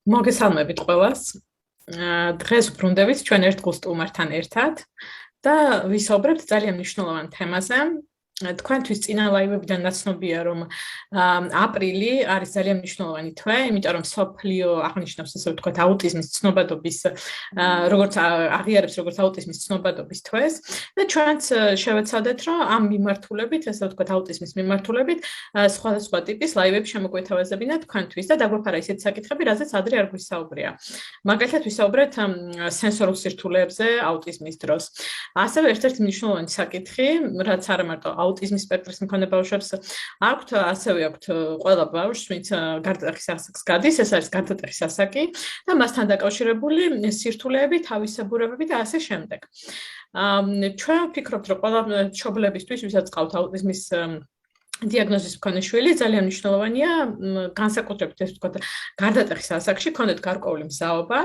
მოგესალმებით ყველას. დღეს ვბრუნდებით ჩვენ ერთ სტუმართან ერთად და ვისაუბრებთ ძალიან მნიშვნელოვან თემაზე. თქვენთვის წინა ლაივებიდან ნაცნობია, რომ აპრილი არის ძალიან მნიშვნელოვანი თვე, იმიტომ რომ სოფლიო აღნიშნავს, ასე ვთქვათ, აუტიზმის ცნობადობის, როგორც აღიარებს როგორც აუტიზმის ცნობადობის თვეს და ჩვენც შევეცადეთ, რომ ამ მიმართულებით, ასე ვთქვათ, აუტიზმის მიმართულებით სხვადასხვა ტიპის ლაივები შემოგვეთავაზებინა თქვენთვის და დაგვეფარა ისეთი საკითხები, რაზეც ადრე არ გვისაუბრია. მაგალითად, ვისაუბრეთ სენსორულ სირთულეებზე აუტიზმის დროს. ასევე ერთ-ერთი მნიშვნელოვანი საკითხი, რაც არა მარტო აუტიზმის სპექტრის მქონე ბავშვებს აქვთ, ასევე აქვთ ყველა ბავშვს, ვინც გარდატეხის ასაკს გადის, ეს არის გარდატეხის ასაკი და მასთან დაკავშირებული სირთულეები, თავისებურებები და ასე შემდეგ. ჩვენ ვფიქრობთ, რომ ყველა მშობლებისთვის, ვისაც ყავთ აუტიზმის დიაგნოზის მქონე შვილი, ძალიან მნიშვნელოვანია განსაკუთრებით ეს ვთქვათ გარდატეხის ასაკში ქონდეთ გარკვეული მზაობა,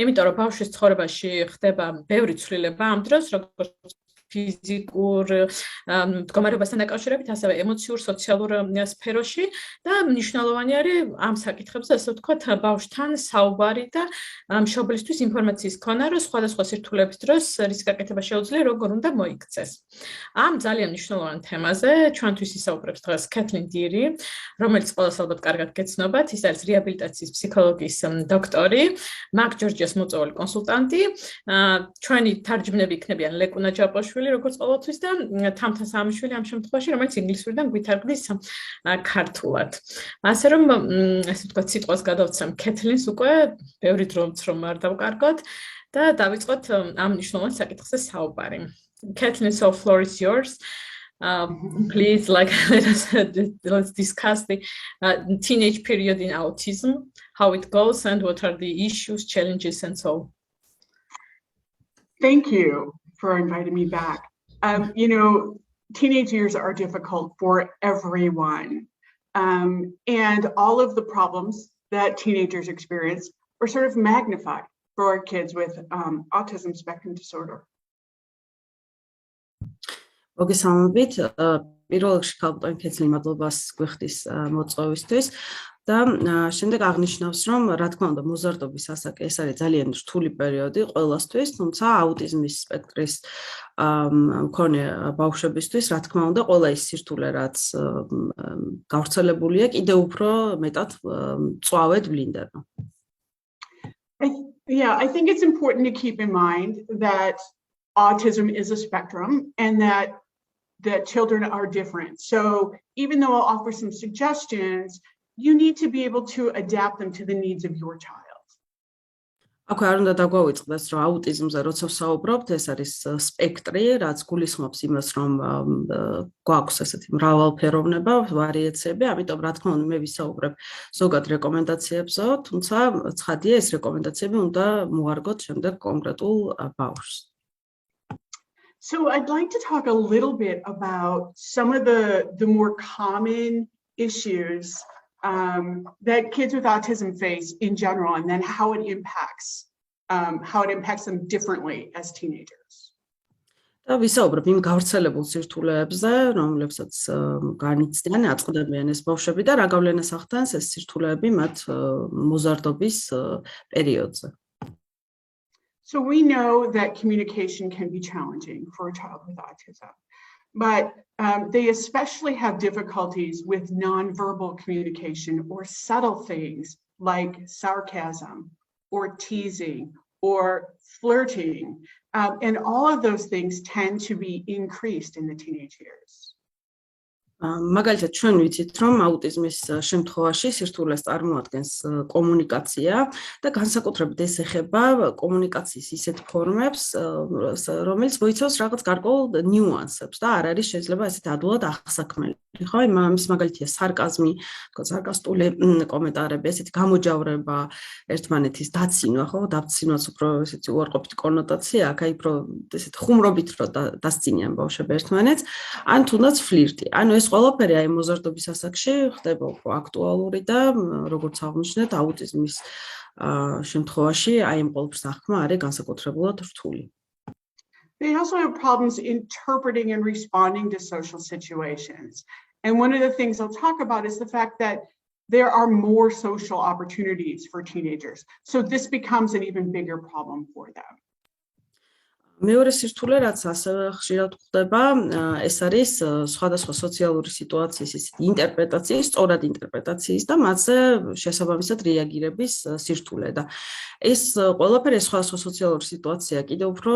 იმიტომ რომ ბავშვის ცხოვრებაში ხდება ბევრი ცვლილება ამ დროს, როგორც ფიზიკურ მდგომარეობასთან დაკავშირებით, ასევე ემოციურ, სოციალურ სფეროში და მნიშვნელოვანი არის ამ საკითხებზე, ასე ვთქვათ, ბავშვთან საუბარი და მშობლისთვის ინფორმაციის ქონა, რომ სხვადასხვა სირთულეების დროს რის გაკეთება შეუძლია, როგორ უნდა მოიქცეს. ამ ძალიან მნიშვნელოვან თემაზე ჩვენთვის ისაუბრებს დღეს კეთლინ დირი, რომელიც ყველას ალბათ კარგად გეცნობათ, ის არის რეაბილიტაციის ფსიქოლოგიის დოქტორი, მაგ ჯორჯიას მოწვეული კონსულტანტი, ჩვენი თარჯმნები იქნებიან ლეკუნა ჯაპოშვილი, როგორც ყოველთვის და თამთა სამიშვილი ამ შემთხვევაში, რომელიც ინგლისურიდან გვითარგმნის ქართულად. ასე რომ, ასე ვთქვათ, სიტყვას გადავცემ კეთლინს უკვე, ბევრი დროც რომ არ დავკარგოთ და დავიწყოთ ამ მნიშვნელოვან საკითხზე საუბარი. Kathleen, so floor is yours. Please, let's discuss the teenage period in autism, how it goes, and what are the issues, challenges, and so. Thank you for inviting me back. Teenage years are difficult for everyone. And all of the problems that teenagers experience are sort of magnified for our kids with autism spectrum disorder. მოგესალმებით. პირველ რიგში ქალბატონი კეთლინ მადლობას გვიხდის მოწვევისთვის და შემდეგ აღნიშნავს, რომ რა თქმა უნდა მოზარდობის ასაკი ეს არის ძალიან რთული პერიოდი ყველასთვის, თუმცა აუტიზმის სპექტრის მქონე ბავშვებისთვის, რა თქმა უნდა, ყველა ის სირთულე, რაც გავრცელებულია, კიდევ უფრო მეტად მწვავედ ვლინდება. Yeah, I think it's important to keep in mind that autism is a spectrum and that children are different. So even though I'll offer some suggestions, you need to be able to adapt them to the needs of your child. აქვე არ უნდა დაგვავიწყდეს, რომ აუტიზმზე როცა ვსაუბრობთ, ეს არის სპექტრი, რაც გულისხმობს იმას, რომ გვაქვს ესეთი მრავალფეროვნება, ვარიაციები, ამიტომ რა თქმა უნდა მე ვისაუბრებ ზოგად რეკომენდაციებზე, თუმცა ცხადია ეს რეკომენდაციები უნდა მოარგოთ შემდეგ კონკრეტულ ბავშვს. So I'd like to talk a little bit about some of the more common issues that kids with autism face in general, and then how it impacts them differently as teenagers. და ვისაუბრებ იმ გავრცელებულ სირთულეებზე, რომლებსაც განიცდიან, აწყდებიან ეს ბავშვები და რა გავლენას ახდენს ეს სირთულეები მათ მოზარდობის პერიოდზე. So we know that communication can be challenging for a child with autism, but they especially have difficulties with nonverbal communication or subtle things like sarcasm or teasing or flirting. And all of those things tend to be increased in the teenage years. მაგალითად ჩვენ ვიცით, რომ აუტიზმის შემთხვევაში სირთულეს წარმოადგენს კომუნიკაცია და განსაკუთრებით ეს ეხება კომუნიკაციის ისეთ ფორმებს, რომელიც მოიცავს რაღაც გარკვეულ ნიუანსებს და არ არის შეიძლება ესეთ ადვილად აღსაქმელი. ხო, იმის მაგალითია სარკაზმი, თქო, სარკასტული კომენტარები, ესეთი გამოჯავრება, ერთმანეთის დაცინვა, ხო, დაცინვაც უფრო ესეთი უარყოფითი კონოტაცია აქვს, აი უფრო ესეთ ხუმრობით რო დასცინიან ბავშვები ერთმანეთს, ან თუნდაც ფლირტი. ანუ ეს ყველაფერი აი მოზარდობის ასაკში ხდება უფრო აქტუალური და როგორც აღნიშნეთ, აუტიზმის შემთხვევაში აი ამ ყველაფერს აღქმა არის განსაკუთრებულად რთული. They also have problems interpreting and responding to social situations. And one of the things I'll talk about is the fact that there are more social opportunities for teenagers. So this becomes an even bigger problem for them. მეორე სირთულე, რაც ასევე ხშირად ხდება, ეს არის სხვადასხვა სოციალური სიტუაციის ინტერპრეტაციის, სწორად ინტერპრეტაციის და მასზე შესაბამისად რეაგირების სირთულე და ეს ყველაფერი სხვადასხვა სოციალური სიტუაცია კიდევ უფრო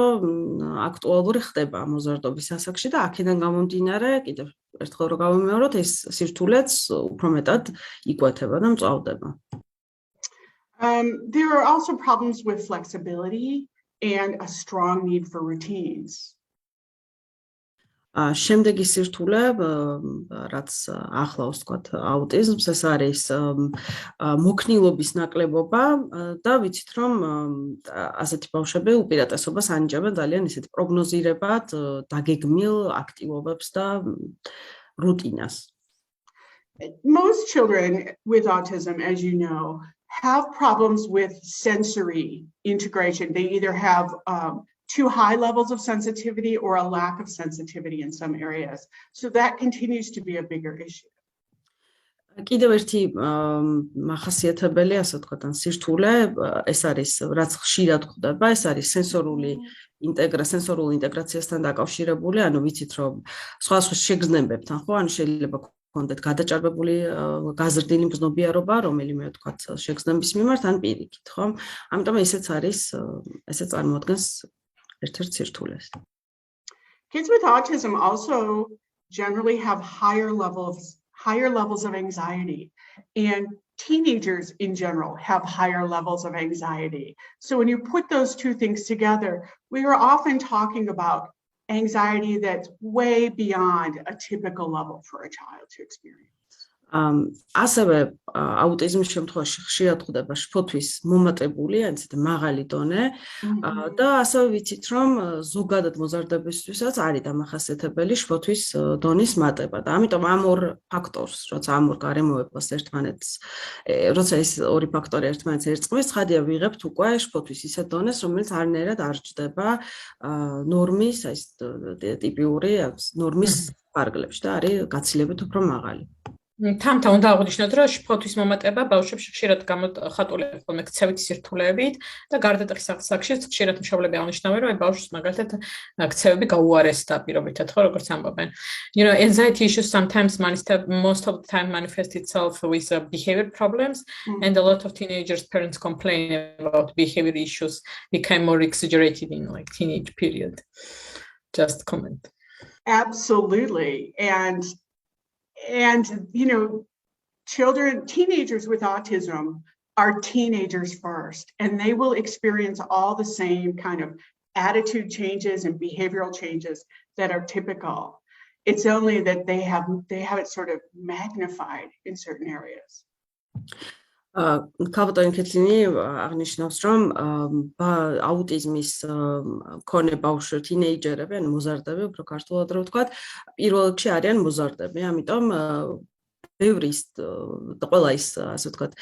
აქტუალური ხდება მოზარდობის ასაკში და აქედან გამომდინარე, კიდევ ერთხელ რომ გავიმეოროთ, ეს სირთულეც უფრო მეტად იკვეთება და მწვავდება. There are also problems with flexibility and a strong need for routines. შემდეგი სირთულე, რაც ახლავს თქვათ აუტიზმს, ეს არის მოქნილობის ნაკლებობა და ვიცით რომ ასეთი ბავშვები უპირატესობას ანიჭებენ ძალიან ისეთ პროგნოზირებად, დაგეგმილ აქტივობებს და რუტინას. Most children with autism, as you know, have problems with sensory integration. They either have too high levels of sensitivity or a lack of sensitivity in some areas. So that continues to be a bigger issue. კიდევ ერთი მახასიათებელი, ასე ვთქვათ, ან სირთულე, ეს არის, რაც ხშირად ხდება, ეს არის სენსორული ინტეგრაციასთან დაკავშირებული, ანუ ვიცით რომ სხვადასხვა შეგრძნებებთან, ხო, ანუ შეიძლება გქონდეთ გადაჭარბებული გაზრდილი მგზნობიარობა, რომელიმე ვთქვათ შეგრძნების მიმართ, ან პირიქით, ხო? ამიტომ ესეც არის, ესე წარმოადგენს ერთ-ერთ სირთულეს. Kids with autism also generally have higher levels of anxiety, and teenagers in general have higher levels of anxiety. So when you put those two things together, we are often talking about anxiety that's way beyond a typical level for a child to experience. ასევე აუტიზმის შემთხვევაში ხშირად ხდება შფოთვის მომატებული, ან ისეთი მაღალი დონე და ასევე ვიცით რომ ზოგადად მოზარდებისთვისაც არის დამახასიათებელი შფოთვის დონის მატება და ამიტომ ამ ორ ფაქტორს, როცა ამ ორ გარემოებას ერთმანეთს, როცა ეს ორი ფაქტორი ერთმანეთს ერწყმის, ცხადია ვიღებთ უკვე შფოთვის ისეთ დონეს, რომელიც არნაირად არ ჭდება ნორმის, აი ტიპიური ნორმის ფარგლებში და არის გაცილებით უფრო მაღალი. Თამთა უნდა აღვნიშნოთ, რომ შფოთვის მომატება ბავშვებში ხშირად გამოხატულია ხოლმე ქცევითი სირთულეებით და გარდატეხის ასაკშიც ხშირად მშობლები აღნიშნავენ, რომ ბავშვს მაგალითად ქცევები გაუარესდა პირობითად, ხო, როგორც ამბობენ. You know, anxiety issues sometimes most of the time manifest itself with behavior problems, and a lot of teenagers' parents complain about behavior issues became more exaggerated in like teenage period. Just comment. Absolutely. And you know, teenagers with autism are teenagers first, and they will experience all the same kind of attitude changes and behavioral changes that are typical. It's only that they have it sort of magnified in certain areas. Ქალბატონი კეთლინი აღნიშნავს, რომ აუტიზმის მქონე ბავშვი, თინეიჯერები, ან მოზარდები, უფრო ქართულად რო ვთქვათ, პირველ რიგში არიან მოზარდები, ამიტომ ბევრი ყველა ის, ასე ვთქვათ,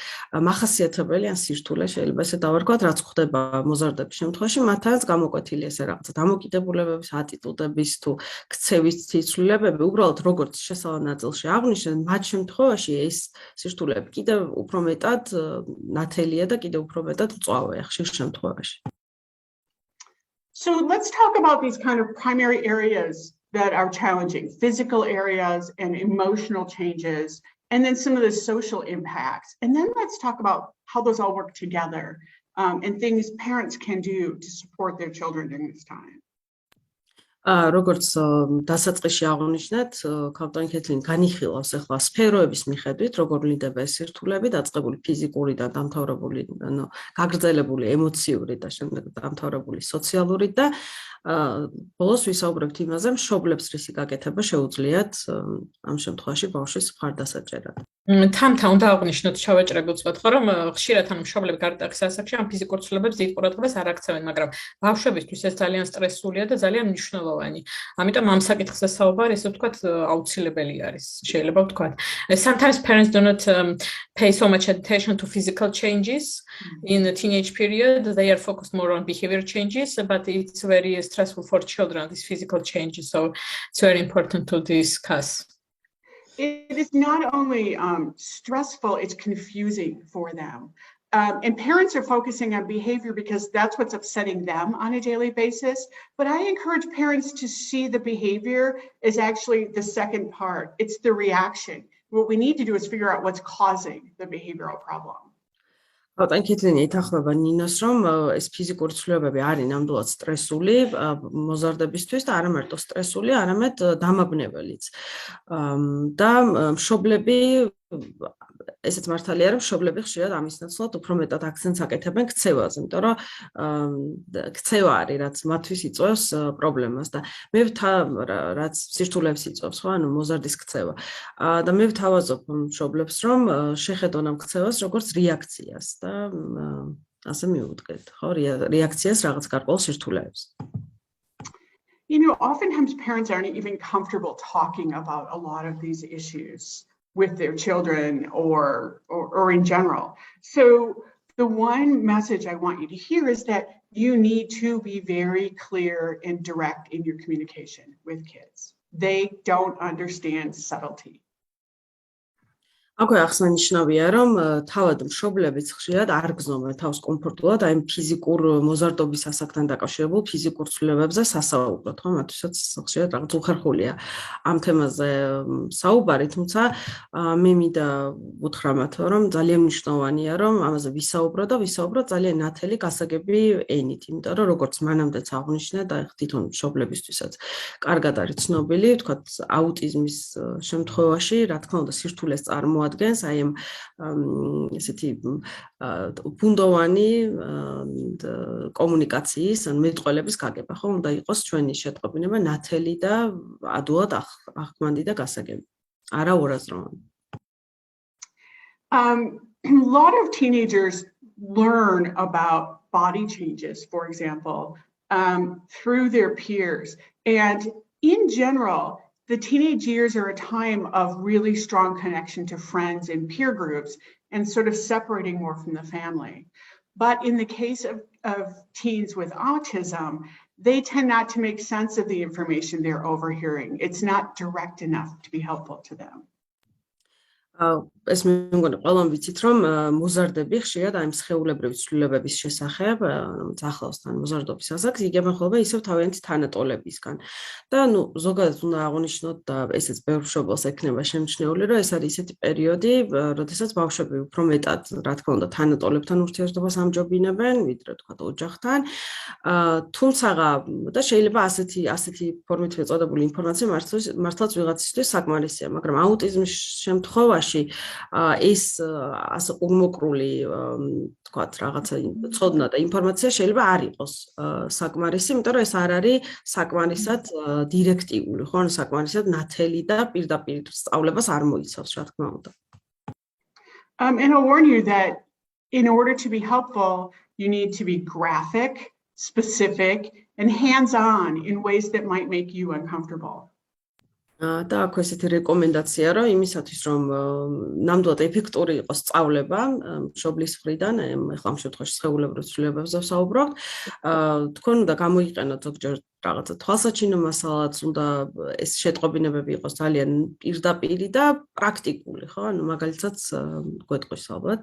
მახასიათებელი ან სირთულე შეიძლება ესე დავარქვათ, რაც ხდება მოზარდების შემთხვევაში, მათაც გამოკვეთილი ესე რაღაცა დამოკიდებულებების, ატიტუდების თუ ქცევის ცვლილებები, უბრალოდ როგორც შესავალ ნაწილში აღნიშნეთ, მათ შემთხვევაში ეს სირთულეები კიდევ უფრო მეტად ნათელია და კიდევ უფრო მეტად მწვავეა ხშირ შემთხვევაში. So let's talk about these kind of primary areas that are challenging, physical areas and emotional changes, and then some of the social impacts. And then let's talk about how those all work together and things parents can do to support their children during this time. როგორც დასაწყისში აღნიშნეთ, ქალბატონი კეთლინი განიხილავს ახლა სფეროების მიხედვით, როგორ ვლინდება ეს სირთულეები, დაწყებული ფიზიკური და დამთავრებული, ანუ გაგრძელებული ემოციური და შემდეგ დამთავრებული სოციალური და ბოლოს ვისაუბრებთ იმაზე, მშობლებს რისი გაკეთება შეუძლიათ ამ შემთხვევაში ბავშვის მხარდასაჭერად. თამთა უნდა აღნიშნოთ, ჩავაჭრებულ ვთქვათ, რომ ხშირად ანუ მშობლები გარდატეხის ასაკში ამ ფიზიკურ ცვლილებებს დიდ ყურადღებას არ აქცევენ, მაგრამ ბავშვებისთვის ეს ძალიან სტრესულია და ძალიან მნიშვნელოვანი. ამიტომ ამ საკითხზე საუბარი, ესე ვთქვათ, აუცილებელი არის, შეიძლება ვთქვათ. Sometimes parents do not pay so much attention to physical changes in the teenage period. They are focused more on behavior changes, but it's very stressful for children, these physical changes. So it's very important to discuss. it is not only stressful, it's confusing for them. And parents are focusing on behavior because that's what's upsetting them on a daily basis. But I encourage parents to see the behavior as actually the second part. It's the reaction. What we need to do is figure out what's causing the behavioral problem. Όταν კითლინი ითახლება ნინოს, რომ ეს ფიზიკური ცვლილებები არის ნამდვილად სტრესული მოზარდებისთვის და არა მარტო სტრესული, არამედ დამაბნეველიც. და მშობლები ესეც მართალია, რომ მშობლები ხშირად ამის ნაცვლად უფრო მეტად აქცენტს აკეთებენ ქცევაზე, იმიტომ რომ ქცევა არის, რაც მათთვის იწვევს პრობლემას და მე რაც სირთულეებს იწვევს, ხო, ანუ მოზარდის ქცევა. და მე ვთავაზობ მშობლებს, რომ შეხედონ ამ ქცევას როგორც რეაქციას და ასე მიუდგეთ, ხო, რეაქციას რაღაც გარკვეულ სირთულეებს. You know, oftentimes parents aren't even comfortable talking about a lot of these issues with their children or in general. So the one message I want you to hear is that you need to be very clear and direct in your communication with kids. They don't understand subtlety. აქვე აღსანიშნავია, რომ თავად მშობლებიც ხშირად არ გზნობენ თავს კომფორტულად აი ფიზიკურ მოზარდობის ასაკთან დაკავშირებულ ფიზიკურ ცვლილებებზე სასაუბროთ, ხო? მათთვისაც ხშირად რაღაც უხერხულია ამ თემაზე საუბარი, თუმცა მე მინდა უთხრა მათ, რომ ძალიან მნიშვნელოვანია, რომ ამაზე ვისაუბრო ძალიან ნათელი გასაგები ენით, იმიტომ რომ როგორც მანამდეც აღნიშნა და თვითონ მშობლებისთვისაც კარგად არის ცნობილი, ვთქვათ, აუტიზმის შემთხვევაში, რა თქმა უნდა, სირთულეს წარმოადგენს აი ამ ესეთი ბუნდოვანი კომუნიკაციის ან მეტყველების გაგება, ხო? უნდა იყოს ჩვენი შეტყობინება ნათელი და ადვილად აღქმანდი და გასაგები. არა ორაზროვანი. A lot of teenagers learn about body changes, for example, through their peers. And in general, the teenage years are a time of really strong connection to friends and peer groups and sort of separating more from the family. But in the case of teens with autism, they tend not to make sense of the information they're overhearing. It's not direct enough to be helpful to them. ეს მე მგონი ყველამ ვიცით, რომ მოზარდები ხშირად აი მსხეულებრივი ცვლილებების შესახებ, ახლავს თან მოზარდობის ასაკს, იგებენ ხოლმე ისევ თავიანთი თანატოლებისგან. და ნუ ზოგადად უნდა აღვნიშნოთ და ესეც ბევრ მშობელს ექნება შემჩნეული, რომ ეს არის ისეთი პერიოდი, როდესაც ბავშვები უფრო მეტად, რა თქმა უნდა, თანატოლებთან ურთიერთობას ამჯობინებენ, ვიდრე თქვა ოჯახთან. თუმცა და შეიძლება ასეთი ფორმით ეწოდებული ინფორმაცია მართლაც ვიღაცისთვის საკმარისია, მაგრამ აუტიზმის შემთხვევაში ეს ასე ურმოკრული თქვათ რაღაცა წოდნა და ინფორმაცია შეიძლება არ იყოს საკმარისი, იმიტომ რომ ეს არ არის საკმარისად დირექტიული, ხო, ანუ საკმარისად ნათელი და პირდაპირ სწავლებას არ მოიცავს, რა თქმა უნდა. And I'll warn you that in order to be helpful, you need to be graphic, specific, and hands-on in ways that might make you uncomfortable. და აქ ესეთი რეკომენდაცია, რომ იმისათვის, რომ ნამდვილად ეფექტური იყოს სწავლება მშობლის მხრიდან, ახლა ამ შემთხვევაში სხეულებრივ ცვლილებებზე ვსაუბრობთ, თქვენ უნდა გამოიყენოთ ზოგჯერ რაღაცა თვალსაჩინო მასალაც, უნდა ეს შეტყობინებები იყოს ძალიან პირდაპირი და პრაქტიკული, ხო? ანუ მაგალითად გვეტყვის ალბათ.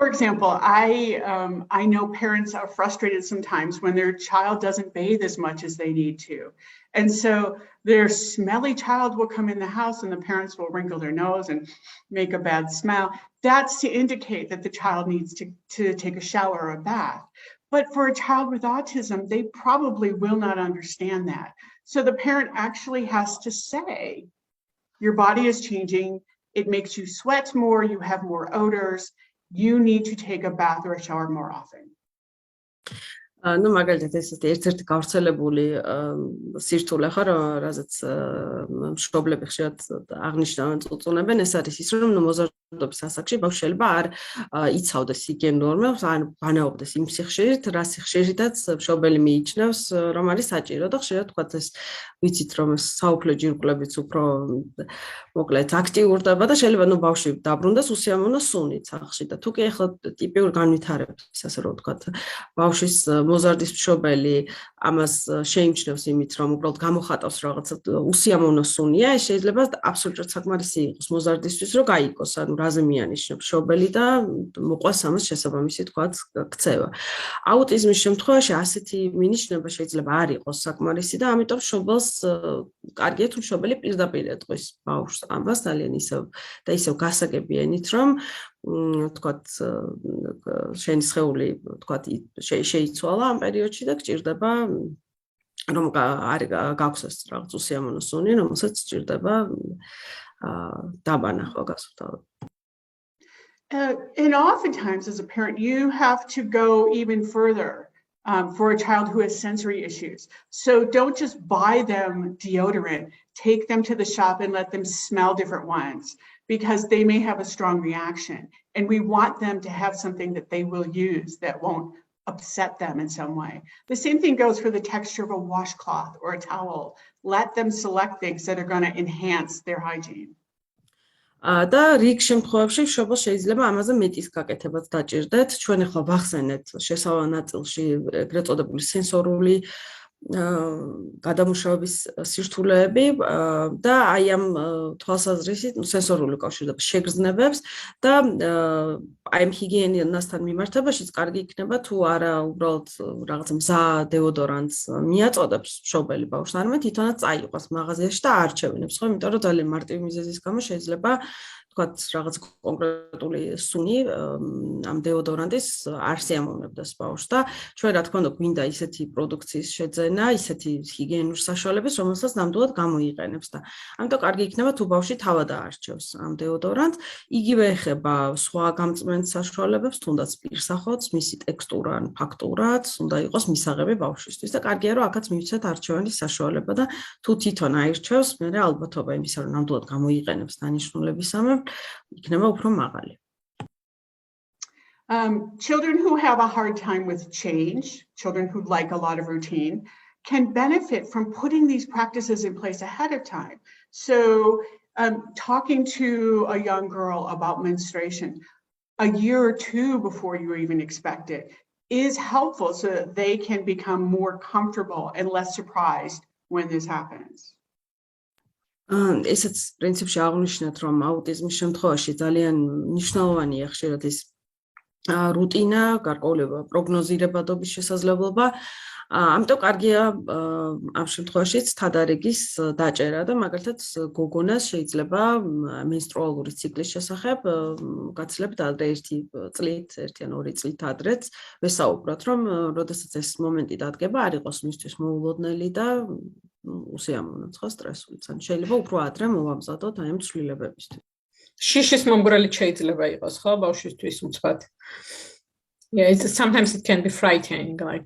For example, I know parents are frustrated sometimes when their child doesn't bathe as much as they need to. And so their smelly child will come in the house and the parents will wrinkle their nose and make a bad smell. That's to indicate that the child needs to take a shower or a bath. But for a child with autism, they probably will not understand that. So the parent actually has to say, your body is changing. It makes you sweat more. You have more odors. You need to take a bath or a shower more often. Ну, მაგალითად ესეთი ერთ-ერთი გავრცელებული სირთულე ხარ, რაზეც მშობლები ხშირად აღნიშნავენ, წუწუნებენ, ეს არის ის, რომ მოზარდ მოზარდობის ასაკში ბავშვი შეიძლება არ იცავდეს იგივე ნორმებს, ან ბანაობდეს იმ სიხშირით, რა სიხშირითაც მშობელი მიიჩნევს, რომ არის საჭირო და ხშირად თქვა ეს ვიცით რომ საუფლო ჯირკვლებიც უფრო მოკლედ აქტიურდება და შეიძლება ბავშვი დაბრუნდეს უსიამოვნო სუნით სახლში და თუ კი ახლა ტიპიურ განვითარებას ასე რომ ვთქვათ ბავშვის მოზარდის მშობელი ამას შეიმჩნევს იმით რომ უბრალოდ გამოხატავს რაღაცა უსიამოვნო სუნია, ეს შეიძლება აბსოლუტურად საკმარისი იყოს მოზარდისთვის რომ გაიგოს, ანუ რაზე მიანიშნებს მშობელი და მოყვას ამას შესაბამისი თქვათ ქცევა. აუტიზმის შემთხვევაში ასეთი მინიშნება შეიძლება არ იყოს საკმარისი და ამიტომ მშობელს კარგია თუ მშობელი პირდაპირ ეტყვის ბავშვს ამას ძალიან ისევ გასაგებიანით რომ თქვათ შენი სხეული თქვათ შეიცვალა ამ პერიოდში და გჭირდება რომ არ გაქვს ეს რაღაც უსიამოვნო სუნი, რომელსაც გჭირდება დაბანახვა გასუფთავად. And oftentimes as a parent you have to go even further for a child who has sensory issues. So don't just buy them deodorant, take them to the shop and let them smell different ones because they may have a strong reaction. And we want them to have something that they will use that won't upset them in some way. The same thing goes for the texture of a washcloth or a towel. Let them select things that are going to enhance their hygiene. და რიგ შემთხვევებში მშობელს შეიძლება ამაზე მეტის გაკეთებაც დაჭირდეთ. ჩვენ ახლა ვახსენეთ შესავალ ნაწილში ეგრეთ წოდებული სენსორული გადამუშავების სირთულეები და აი ამ თვალსაზრისით სენსორული კავშირდება შეგრძნებებს და აი ამ ჰიგიენასთან მიმართებაშიც კარგი იქნება თუ არა უბრალოდ რაღაც მზა დეოდორანტს მიაწოდებს მშობელი ბავშვს, არამედ თვითონაც წაიყვას მაღაზიაში და არჩევინებს, ხო, იმიტომ რომ ძალიან მარტივი მიზეზის გამო შეიძლება თქვათ რაღაც კონკრეტული სუნი ამ დეოდორანტის არ სიამოვნებდეს ბავშვს და ჩვენ რა თქმა უნდა გვინდა ისეთი პროდუქციის შეძენა, ისეთი ჰიგიენური საშუალებების, რომელსაც ნამდვილად გამოიყენებს და ამიტომ კარგი იქნება თუ ბავშვი თავად აარჩევს ამ დეოდორანტს. იგივე ეხება სხვა გამწვენთ საშუალებებს, თუნდაც პირსახოც, მისი ტექსტურა ან ფაქტურაც უნდა იყოს მისაღები ბავშვისთვის და კარგია რომ აქაც მივცეთ არჩევანის საშუალება და თუ თვითონ აირჩევს, მერე ალბათობა იმისა რომ ნამდვილად გამოიყენებს დანიშნულებისამე იქნება უფრო მაღალი. Children who have a hard time with change, children who like a lot of routine, can benefit from putting these practices in place ahead of time. So talking to a young girl about menstruation a year or two before you even expect it is helpful so that they can become more comfortable and less surprised when this happens. ესეც პრინციპში აღნიშნეთ, რომ აუტიზმის შემთხვევაში ძალიან მნიშვნელოვანია ხშირად ის რუტინა, გარკვეულება, პროგნოზირებადობის შესაძლებლობა. ამიტომ კარგია ამ შემთხვევაშიც თადარიგის დაჭერა და მაგალითად გოგონას შეიძლება მენსტრუალური ციკლის შესახებ გაცილებით ადრე ერთი ან ორი წლით ადრეც ვესაუბროთ, რომ როდესაც ეს მომენტი დადგება, არ იყოს მისთვის მოულოდნელი და უსიამოვნო ხო სტრესულიც. ან შეიძლება უფრო ადრე მოვამზადოთ აი ამ ცვლილებებისთვის. შიშის მომგვრელიც შეიძლება იყოს, ხო, ბავშვისთვის უცბად. Yeah, sometimes it can be frightening, like.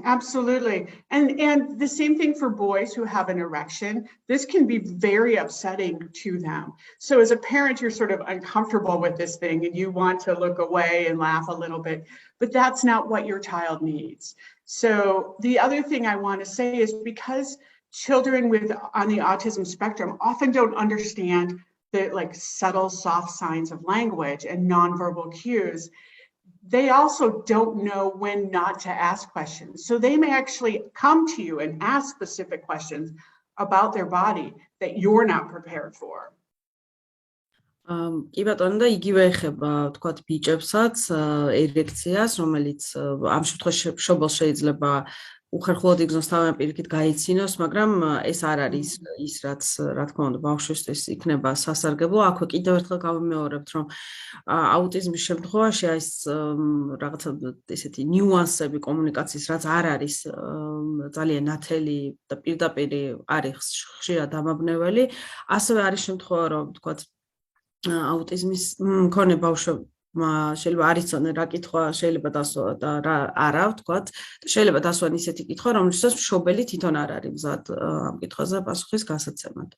Absolutely. And the same thing for boys who have an erection. This can be very upsetting to them. So as a parent, you're sort of uncomfortable with this thing and you want to look away and laugh a little bit, but that's not what your child needs. So the other thing I want to say is because children on the autism spectrum often don't understand the like subtle, soft signs of language and nonverbal cues, they also don't know when not to ask questions. So they may actually come to you and ask specific questions about their body that you're not prepared for. კი ბატონო და იგივე ეხება თქვათ ბიჭებსაც ერექციას, რომელიც ამ შემთხვევაში მშობელს შეიძლება უხერხულად იგზნოს თავიანთი პირიქით გაიცინოს, მაგრამ ეს არ არის ის რაც რა თქმა უნდა ბავშვისთვის იქნება სასარგებლო. აქვე კიდევ ერთხელ გავიმეორებთ, რომ აუტიზმის შემთხვევაში ეს რაღაცა ესეთი ნიუანსები კომუნიკაციის რაც არ არის ძალიან ნათელი და პირდაპირი არის ხშირად დამაბნეველი, ასევე არის შემთხვევა, რომ თქვათ აუტიზმის მქონე ბავშვები შეიძლება არ იცოდნენ რა კითხვა შეიძლება დასვა და რა არა ვთქვათ და შეიძლება დასვან ისეთი კითხვა რომელსაც მშობელი თვითონ არ არის მზად ამ კითხვაზე პასუხის გასაცემად.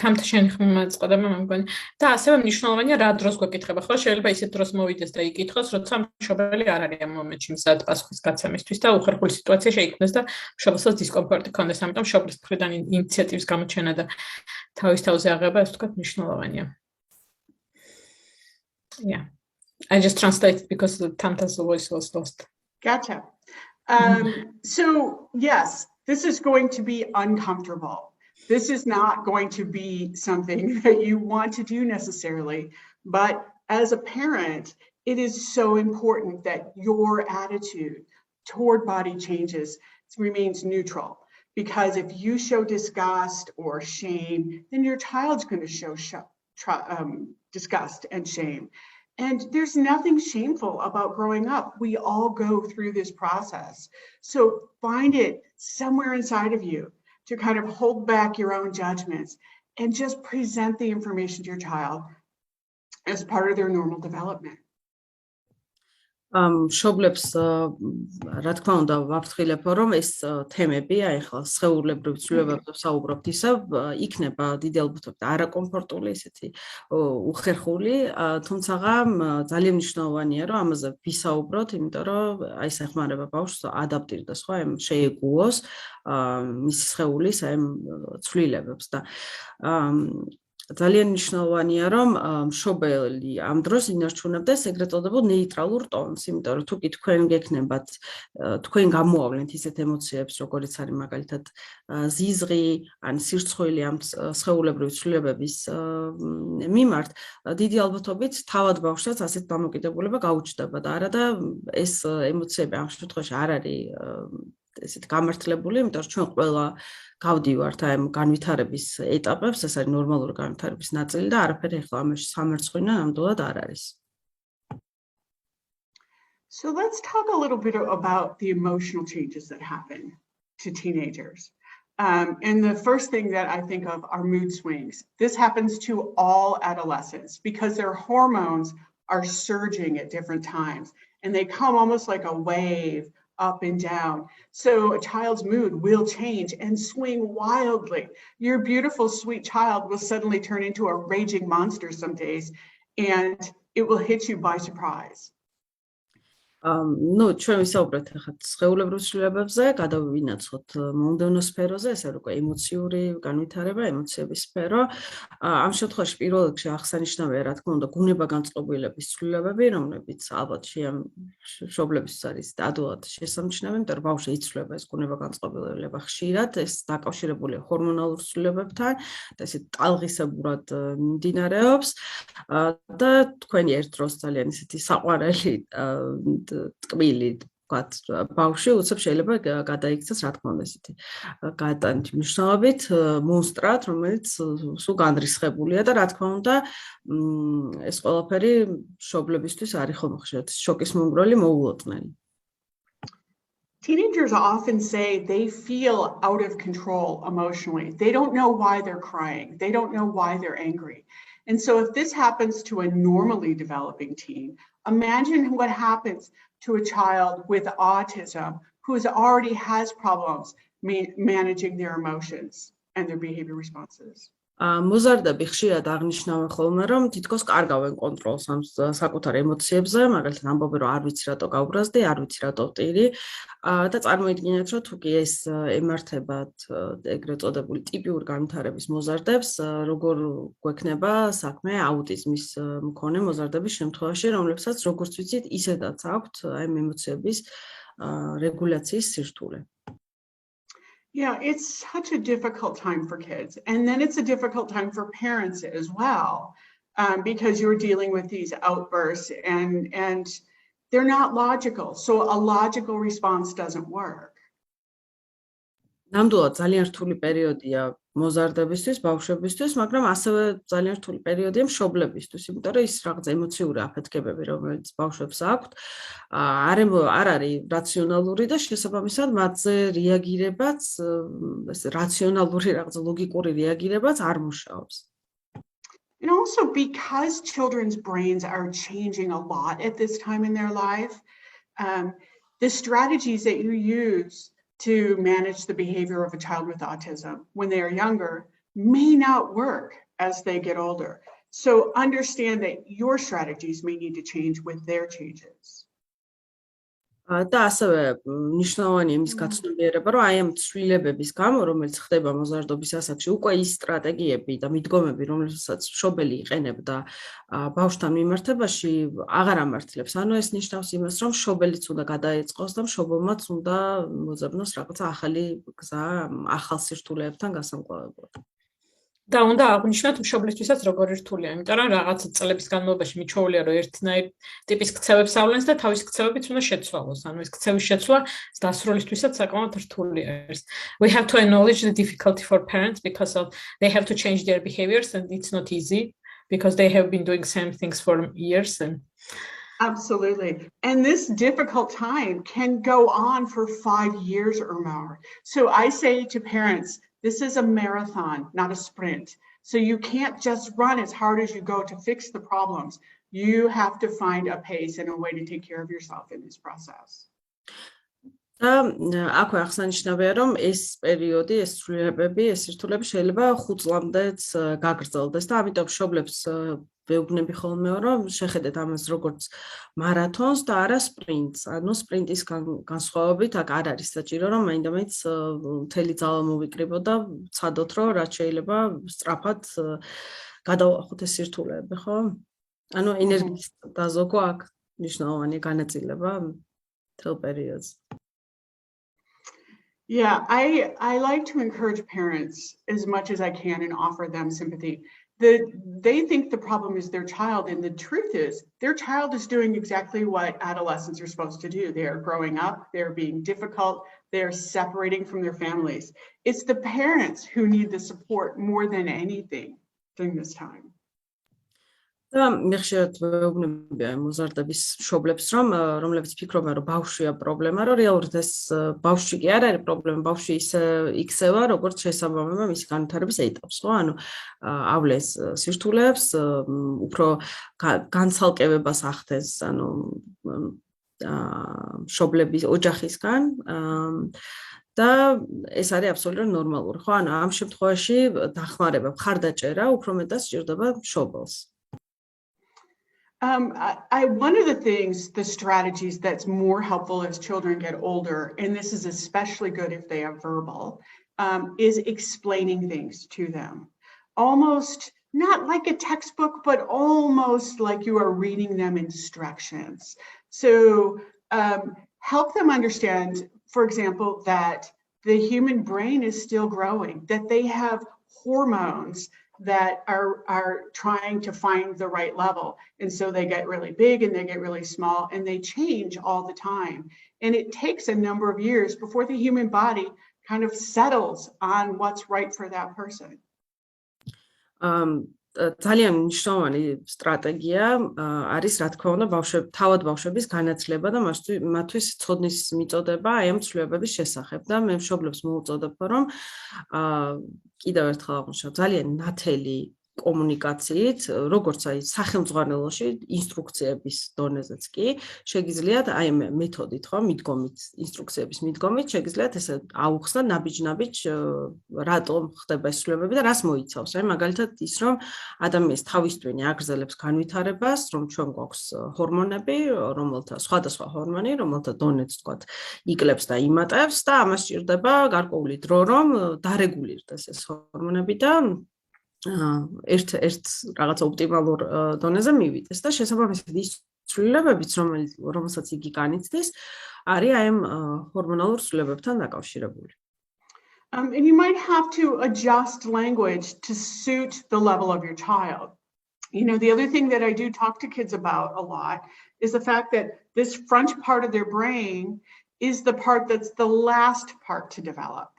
თამთა შენი ხმა მაწყდება მე მგონი და ასევე მნიშვნელოვანია რა დროს გვეკითხება ხო შეიძლება ისეთ დროს მოვიდეს და იკითხოს როცა მშობელი არ არის ამ მომენტში მზად პასუხის გაცემისთვის და უხერხული სიტუაცია შეიქმნეს და მშობელსაც დისკომფორტი ქონდეს ამიტომ მშობლის მხრიდან ინიციატივის გამოჩენა და თავის თავზე აღება ასე ვთქვათ მნიშვნელოვანია yeah I just translated because the Tamta's voice was lost. Gotcha. So yes, this is going to be uncomfortable. This is not going to be something that you want to do necessarily, but as a parent, it is so important that your attitude toward body changes remains neutral. Because if you show disgust or shame, then your child's going to show disgust and shame. And there's nothing shameful about growing up. We all go through this process. So find it somewhere inside of you to kind of hold back your own judgments and just present the information to your child as part of their normal development. მშობლებს რა თქმა უნდა ვაფრთხილებო რომ ეს თემები აი ხა სხეულებრივ ცვლილებებზე ვსაუბრობთ ისა იქნება დიდი ალბათობით არაკომფორტული ისეთი უხერხული თუმცა ძალიან მნიშვნელოვანია რომ ამაზე ვისაუბროთ იმიტომ რომ აი ეს ეხმარება ბავშვს ადაპტირდეს ხო ამ შეეგუოს მის სხეულის აი ცვლილებებს და ძალიან მნიშვნელოვანია რომ მშობელი ამ დროს ინარჩუნებდეს ეგრეთ წოდებულ ნეიტრალურ ტონს, იმიტომ რომ თუ კი თქვენ გექნებათ თქვენ გამოავლენთ ისეთ ემოციებს, როგორიც არის მაგალითად ზიზღი, ან სირცხვილი ამ სხეულებრივი ცვლილებების მიმართ, დიდი ალბათობით თავად ბავშვსაც ასეთ დამოკიდებულება გაუჩნდება და არა და ეს ემოციები ამ შემთხვევაში არ არის ესეთ გამართლებული, იმიტომ რომ ჩვენ ყველა გავდივართ ამ განვითარების ეტაპებს, ეს არის ნორმალური განვითარების ნაწილი და არაფერი ახლა ამაში სამერცხვინო ნამდვილად არ არის. So let's talk a little bit about the emotional changes that happen to teenagers. And the first thing that I think of are mood swings. This happens to all adolescents because their hormones are surging at different times and they come almost like a wave up and down. So a child's mood will change and swing wildly. Your beautiful, sweet child will suddenly turn into a raging monster some days, and it will hit you by surprise. Ну, ჩვენ ვისაუბრეთ ახლა სხეულებრივ ცვლილებებზე, გადავინაცხოთ მომდევნო სფეროზე, ესე რომ ემოციური განვითარება, ემოციების სფერო. ამ შემთხვევაში პირველ რიგში აღსანიშნავია, რა თქმა უნდა, გუნება-განწყობილების ცვლილებები, რომლებიც ალბათ მშობლებისთვის არის ადვილად შესამჩნევი, იმიტომ რომ ბავშვი იცვლება ეს გუნება-განწყობილება ხშირად, ეს დაკავშირებულია ჰორმონალურ ცვლილებებთან და ესე ტალღისებურად მიმდინარეობს და თქვენი ერთ დროს ძალიან ისეთი საყვარელი ტკბილი ვთქვათ ბავშვი უცებ შეიძლება გადაიქცეს რა თქმა უნდა ესეთი გადატანით მნიშვნელობით მონსტრად რომელიც სულ განრისხებულია და რა თქმა უნდა ეს ყველაფერი მშობლებისთვის არის ხომ ხშირად შოკის მომგვრელი მოულოდნელი. Teenagers often say they feel out of control emotionally. They don't know why they're crying. They don't know why they're angry. And so if this happens to a normally developing teen, imagine what happens to a child with autism who already has problems managing their emotions and their behavior responses. მოზარდები ხშირად აღნიშნავენ ხოლმე, რომ თითქოს კარგავენ კონტროლს ამ საკუთარ ემოციებზე, მაგალითად ამბობენ, რომ არ ვიცი რატო გავბრაზდი, არ ვიცი რატო ვტირი და წარმოიდგინეთ, რომ თუ კი ეს ემართებათ ეგრეთ წოდებული ტიპიური განვითარების მოზარდებს, როგორ გვექნება საქმე აუტიზმის მქონე მოზარდების შემთხვევაში, რომლებსაც როგორც ვიცით, ისედაც აქვთ აი ემოციების რეგულაციის სირთულე. Yeah, it's such a difficult time for kids. And then it's a difficult time for parents as well, because you're dealing with these outbursts and they're not logical. So a logical response doesn't work. ნამდვილად ძალიან რთული პერიოდია მოზარდებისთვის, ბავშვებისთვის, მაგრამ ასევე ძალიან რთული პერიოდია მშობლებისთვის, იმიტომ რომ ის რაღაც ემოციური აფეთქებები, რომელიც ბავშვებს აქვთ, არ არის რაციონალური და შესაბამისად მათზე რეაგირებაც, ეს რაციონალური რაღაც ლოგიკური რეაგირებაც არ მუშაობს. And also because children's brains are changing a lot at this time in their life, the strategies that you use to manage the behavior of a child with autism when they are younger may not work as they get older. So understand that your strategies may need to change with their changes. და ასევე მნიშვნელოვანი იმის გაცნობიერება, რომ აი ამ ცვლილებების გამო, რომელიც ხდება მოზარდობის ასაკში, უკვე ის სტრატეგიები და მიდგომები, რომელსაც მშობელი იყენებდა ბავშვთან მიმართებაში, აღარ ამართლებს. ანუ ეს ნიშნავს იმას, რომ მშობელიც უნდა გადაეწყოს და მშობელმაც უნდა მოძებნოს რაღაცა ახალი გზა, ახალ სირთულეებთან გასამკლავებლად. და უნდა აღნიშნოთ მშობლისთვისაც როგორი რთულია, იმიტომ რომ რაღაც წლების განმავლობაში მიჩვეულია, რომ ერთნაირ ტიპის ქცევებს ავლენს და თავის ქცევებიც უნდა შეცვალოს. ანუ ეს ქცევის შეცვლა დასრულისთვისაც საკმაოდ რთული არის. We have to acknowledge the difficulty for parents because they have to change their behaviors and it's not easy because they have been doing same things for years and Absolutely. And this difficult time can go on for 5 years or more. So I say to parents, this is a marathon, not a sprint. So you can't just run as hard as you go to fix the problems. You have to find a pace and a way to take care of yourself in this process. აქვე აღსანიშნავია, რომ ეს პერიოდი, ეს ცვლილებები, ეს სირთულეები შეიძლება 5 წლამდეც გაგრძელდეს და ამიტომ მშობლებს ვეუბნები ხოლმე, რომ შეხედეთ ამას როგორც მარათონს და არა სპრინტს. ანუ სპრინტის განსხვავებით აქ არ არის საჭირო, რომ მაინდა-მაინც მთელი ძალა მოვიკრიბოთ და ვცადოთ, რომ რაც შეიძლება სწრაფად გადავახოთ ეს სირთულეები, ხო? ანუ ენერგიის დაზოგვა აქ მნიშვნელოვანი განაწილება მთელ პერიოდს. Yeah, I like to encourage parents as much as I can and offer them sympathy. They think the problem is their child, and the truth is their child is doing exactly what adolescents are supposed to do. They are growing up, they're being difficult, they're separating from their families. It's the parents who need the support more than anything during this time. და მე ხშირად ვეუბნები მოზარდების მშობლებს, რომლებიც ფიქრობენ, რომ ბავშვია პრობლემა, რომ რეალურად ეს ბავშვი კი არ არის პრობლემა, ბავშვი იქცევა, როგორც შესაბამება მისი განვითარების ეტაპს, ხო? ანუ ავლენს სირთულეებს, უფრო განცალკევებას ახდენს, ანუ მშობლების ოჯახისგან და ეს არის აბსოლუტურად ნორმალური, ხო? ანუ ამ შემთხვევაში დახმარება, მხარდაჭერა უფრო მეტად სჭირდება მშობელს. One of the things, the strategies that's more helpful as children get older, and this is especially good if they are verbal, is explaining things to them. Almost not like a textbook, but almost like you are reading them instructions. So help them understand, for example, that the human brain is still growing, that they have hormones that are trying to find the right level. And so they get really big and they get really small and they change all the time. And it takes a number of years before the human body kind of settles on what's right for that person. ძალიან მნიშვნელოვანი სტრატეგია არის, რა თქმა უნდა, თავად ბავშვების განათლება და მათთვის ცოდნის მიწოდება აი ამ ცვლილებების შესახებ და მე მშობლებს მოვუწოდებ, რომ კიდევ ერთხელ აღვნიშნავ, ძალიან ნათელი კომუნიკაციით, როგორც აი სახელმძღვანელოში ინსტრუქციების დონეზეც კი, შეგიძლიათ აი მეთოდით, ხო, მიდგომით, ინსტრუქციების მიდგომით, შეგიძლიათ ესე აუხსნა ნაბიჯ-ნაბიჯ რატომ ხდება ეს ცვლილებები და რას მოიცავს. აი მაგალითად ის, რომ ადამიანის თავისტვინი აგრძელებს განვითარებას, რომ ჩვენ გვაქვს ჰორმონები, რომელთა სხვადასხვა ჰორმონი, რომელთა დონეც თქვათ, იკლებს და იმატებს და ამას სჭირდება გარკვეული დრო, რომ დარეგულირდეს ეს ჰორმონები და ერთ რაღაც ოპტიმალურ დონეზე მივიდეს და შესაბამისად ის ცვლილებებიც, რომელსაც იგი განიცდის, არის აი ამ ჰორმონალურ ცვლილებებთან დაკავშირებული. And you might have to adjust language to suit the level of your child. You know, the other thing that I do talk to kids about a lot is the fact that this front part of their brain is the part that's the last part to develop.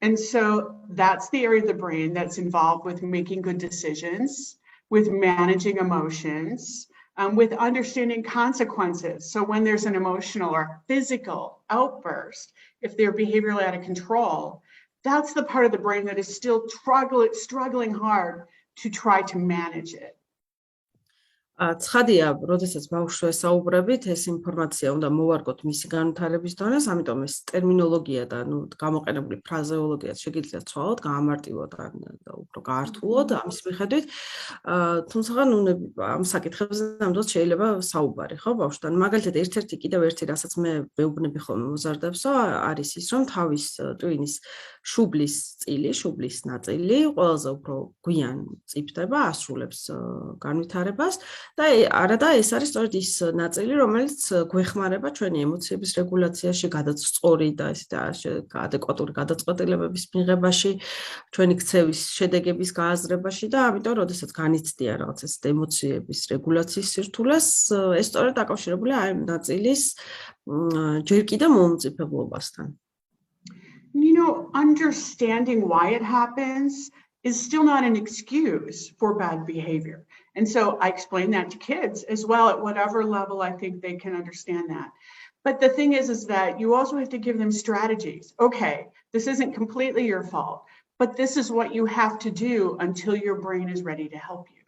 And so that's the area of the brain that's involved with making good decisions, with managing emotions, with understanding consequences. So when there's an emotional or physical outburst, if they're behaviorally out of control, that's the part of the brain that is still struggling hard to try to manage it. ცხადია, როდესაც ბავშვს ვესაუბრებით, ეს ინფორმაცია უნდა მოვარგოთ მისი განვითარების დონეს, ამიტომ ეს ტერმინოლოგია და გამოყენებული ფრაზეოლოგია შეგიძლიათ ცვალოთ, გაამარტივოთ და უფრო გაართულოთ ამის მიხედვით. თუმცა ამ საკითხებზე ნამდვილად შეიძლება საუბარი, ხო, ბავშვთან. მაგალითად, ერთ-ერთი კიდევ ერთი, რასაც მე ვეუბნები ხოლმე მოზარდებსო, არის ის, რომ თავის ტვინის შუბლის ნაწილი ყველაზე უფრო გვიან წიფდება, ასრულებს განვითარებას და არადა ეს არის სწორედ ის ნაწილი, რომელიც გვეხმარება ჩვენი ემოციების რეგულაციაში, სწორი და ადეკვატური გადაწყვეტილებების მიღებაში, ჩვენი ქცევის შედეგების გააზრებაში და ამიტომ, როდესაც განიცდიან რაღაც ეს ემოციების რეგულაციის სირთულეს, ეს სწორედ დაკავშირებულია ამ ნაწილის ჯერ კიდევ მომწიფებლობასთან. You know, understanding why it happens is still not an excuse for bad behavior. And so I explain that to kids as well at whatever level I think they can understand that. But the thing is that you also have to give them strategies. Okay, this isn't completely your fault, but this is what you have to do until your brain is ready to help you.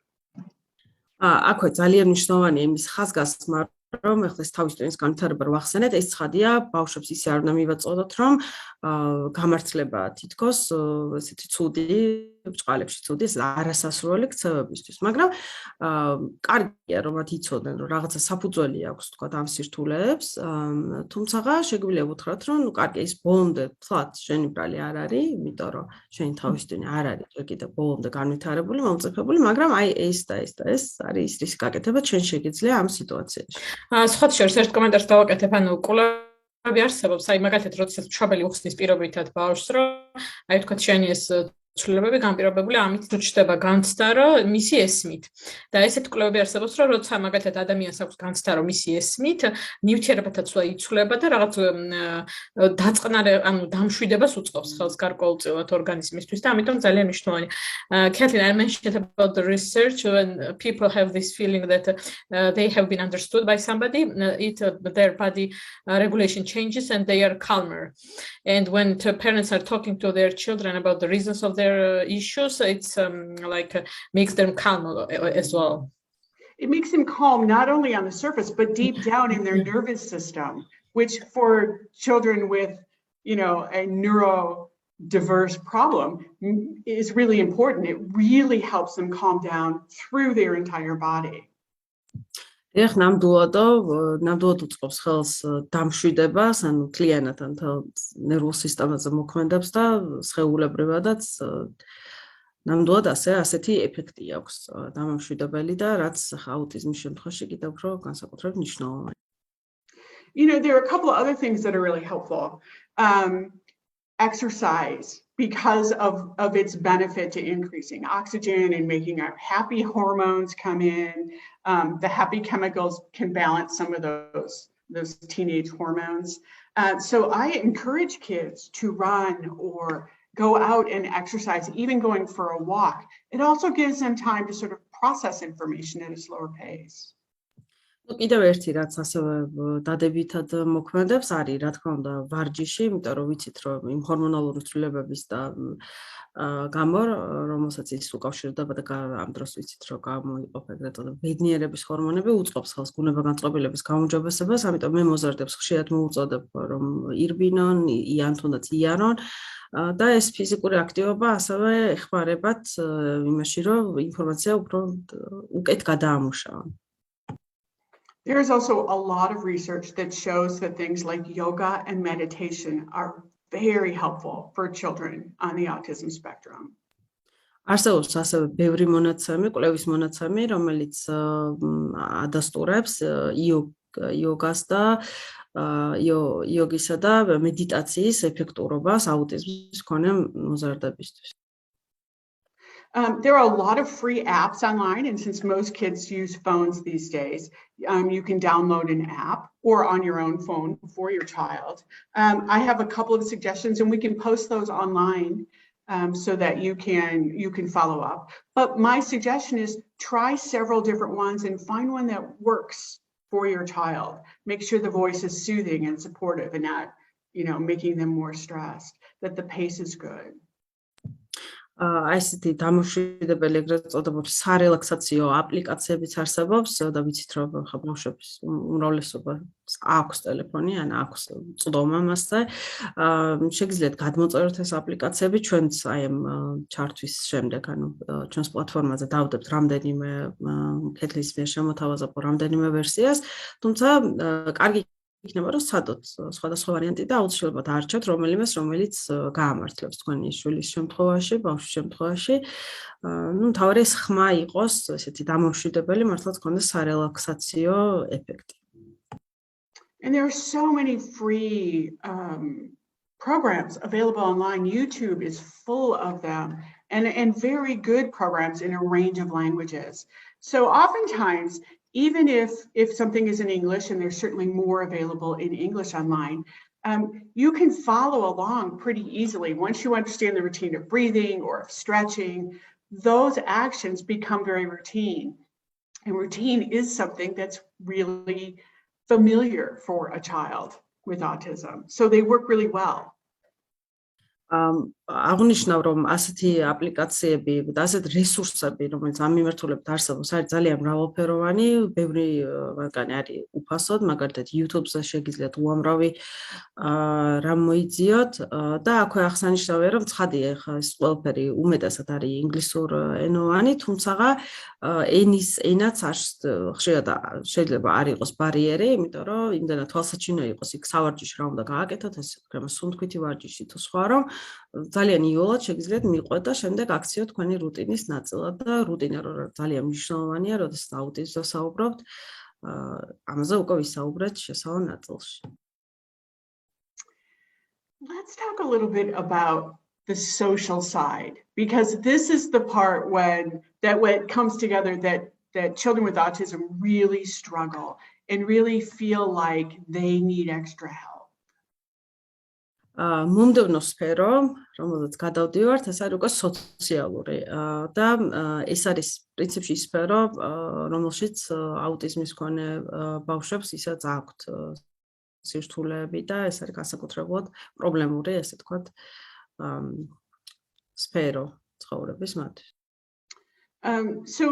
აქვე ძალიან მნიშვნელოვანია იმის ხაზგასმა, რომ ეხლა თავის ტვინის განვითარება ვახსენეთ, ეს ცხადია, ბავშვებს ისე არ უნდა მივაწოდოთ, რომ გამართლება თითქოს ესეთი ცუდი ბჭყალებში ცუდი ეს არასასროლი ქცევებისთვის, მაგრამ კარგია რომ მათ იცოდნენ, რომ რაღაცა საფუძველი აქვს თქვა ამ სირთულეებს, თუმცა შეგვიძლია ვუთხრათ, რომ კარგი ის ბოლომდე ფლატ შენი ბრალი არ არის, იმიტომ რომ შენი თავის ტვინი არ არის კიდე ბოლომდე განვითარებული, მომწიფებული, მაგრამ აი ეს და ეს და ეს არის ის რის გაკეთება ჩვენ შეგიძლია ამ სიტუაციაში. სხვა შორის ერთ კომენტარს დავაკეთებ, ანუ კვლევები არსებობს, აი მაგალითად, როდესაც მშობელი უხსნის პირობითად ბავშვს, რომ აი თქვა შენი ეს ცვლილებები განპირობებული ამით თუ ჩდება განცდა, რომ მისი ესმით. და ესეთ კვლევები არსებობს, რომ როცა მაგალითად ადამიანს აქვს განცდა, რომ მისი ესმით, ნივთიერებათა ცვლა იცვლება და რაღაც დაწყნარე, ანუ დამშვიდებას უწყობს ხელს გარკვეულწილად ორგანიზმისთვის და ამიტომ ძალიან მნიშვნელოვანია. Kathleen, I mentioned about the research when people have this feeling that they have been understood by somebody, their body regulation changes and they are calmer. And when parents are talking to their children about the reasons of their issues, it's makes them calm as well. It makes them calm not only on the surface, but deep down in their nervous system, which for children with, a neurodiverse problem is really important. It really helps them calm down through their entire body. ეხ ნამდვილად უწყობს ხელს დამშვიდებას, ანუ კლიანად ნერვულ სისტემაზე მოქმედებს და სხეულებრივადაც ნამდვილად ასეთი ეფექტი აქვს დამამშვიდებელი და რაც აუტიზმის შემთხვევაში კიდევ უფრო განსაკუთრებით მნიშვნელოვანია. There are a couple of other things that are really helpful. Exercise, because of its benefit to increasing oxygen and making our happy hormones come in. The happy chemicals can balance some of those teenage hormones. So I encourage kids to run or go out and exercise, even going for a walk. It also gives them time to sort of process information at a slower pace. კიდევ ერთი რაც ასევე დადებითად მოქმედებს არის, რა თქმა უნდა, ვარჯიში, იმიტომ რომ ვიცით, რომ იმ ჰორმონალური ცვლილებების და გამო, რომელსაც ის უკავშირდება და ამ დროს ვიცით, რომ გამოიყოფა ეგრეთ წოდებული ბედნიერების ჰორმონები, უწყობს ხელს ბუნება-განწყობილების გაუმჯობესებას, ამიტომ მე მოზარდებს ხშირად მოვუწოდებ, რომ ირბინონ, იან თუნდაც იარონ და ეს ფიზიკური აქტივობა ასევე ეხმარებათ იმაში, რომ ინფორმაცია უფრო უკეთ გადაამუშავა. There is also a lot of research that shows that things like yoga and meditation are very helpful for children on the autism spectrum. არსებობს ასევე ბევრი მონაცემი, კვლევის მონაცემი, რომელიც ადასტურებს იოგას და იოგისა და მედიტაციის ეფექტურობას აუტიზმის მქონე მოზარდებისთვის. There are a lot of free apps online, and since most kids use phones these days, you can download an app or on your own phone for your child. I have a couple of suggestions, and we can post those online so that you can follow up. But my suggestion is try several different ones and find one that works for your child. Make sure the voice is soothing and supportive and not, making them more stressed, that the pace is good. აი ესეთი დამოშვიდებელი ეგრეთ წოდებული სარელაქსაციო აპლიკაციებიც არსებობს და ვიცით რომ ხა ბავშვების უმრავლესობა აქვს ტელეფონი ან აქვს წვდომა მასზე. შეგიძლიათ გადმოწეროთ ეს აპლიკაციები ჩვენც აი ამ ჩართვის შემდეგ, ანუ ჩვენს პლატფორმაზე დავდებთ რამდენიმე კეთლის მიერ შემოთავაზებულ რამდენიმე ვერსიას, თუმცა კარგი იქნება რომ სადოთ სხვადასხვა ვარიანტი და აუცილებლად არჩევთ რომელიც გაამართლებს თქვენი შვილის შემთხვევაში, ბავშვის შემთხვევაში. ნუ თავი ეს ხმა იყოს ესეთი დამოშვიდებელი, მართლაც გქონდეს სარელაქსაციო ეფექტი. And there are so many free programs available online. YouTube is full of them and very good programs in a range of languages. So oftentimes, even if something is in English, and there's certainly more available in English online, you can follow along pretty easily. Once you understand the routine of breathing or of stretching, those actions become very routine. And routine is something that's really familiar for a child with autism. So they work really well. აღნიშნავ რომ ასეთი აპლიკაციები და ასეთ რესურსები, რომელიც ამ მიმართულებით არსებობს, არის ძალიან მრავალფეროვანი, ბევრი მათგანი არის უფასოდ, მაგალითად YouTube-ზე შეგიძლიათ უამრავი რამ მოიძიოთ და აქვე აღსანიშნავია, რომ ცხადია, ხა ეს ყველაფერი უმეტესად არის ინგლისურენოვანი, თუმცა ენის ენაც ხშირად შეიძლება არ იყოს ბარიერი, იმიტომ რომ იმდენად თვალსაჩინო იყოს იქ სავარჯიში რა უნდა გააკეთოთ, ეს სუნთქვითი ვარჯიში თუ სხვა რომ ძალიან იოლად შეგიძლიათ მიყვეთ და შემდეგ აქციოთ თქვენი რუტინის ნაწილად და რუტინა რომ ძალიან მნიშვნელოვანია, როდესაც აუტიზმზე საუბრობთ, ამაზე უკვე ვისაუბრეთ შესავალ ნაწილში. Let's talk a little bit about the social side, because this is the part when it comes together that children with autism really struggle and really feel like they need extra help. მომდევნო სფერო, რომელზეც გადავდივართ, ეს არის უკვე სოციალური და ეს არის პრინციპში სფერო, რომელშიც აუტიზმის მქონე ბავშვებს ისაც აქვთ სირთულეები და ეს არის განსაკუთრებულად პრობლემური, ესე თქვათ, სფერო ცხოვრების მათთვის. So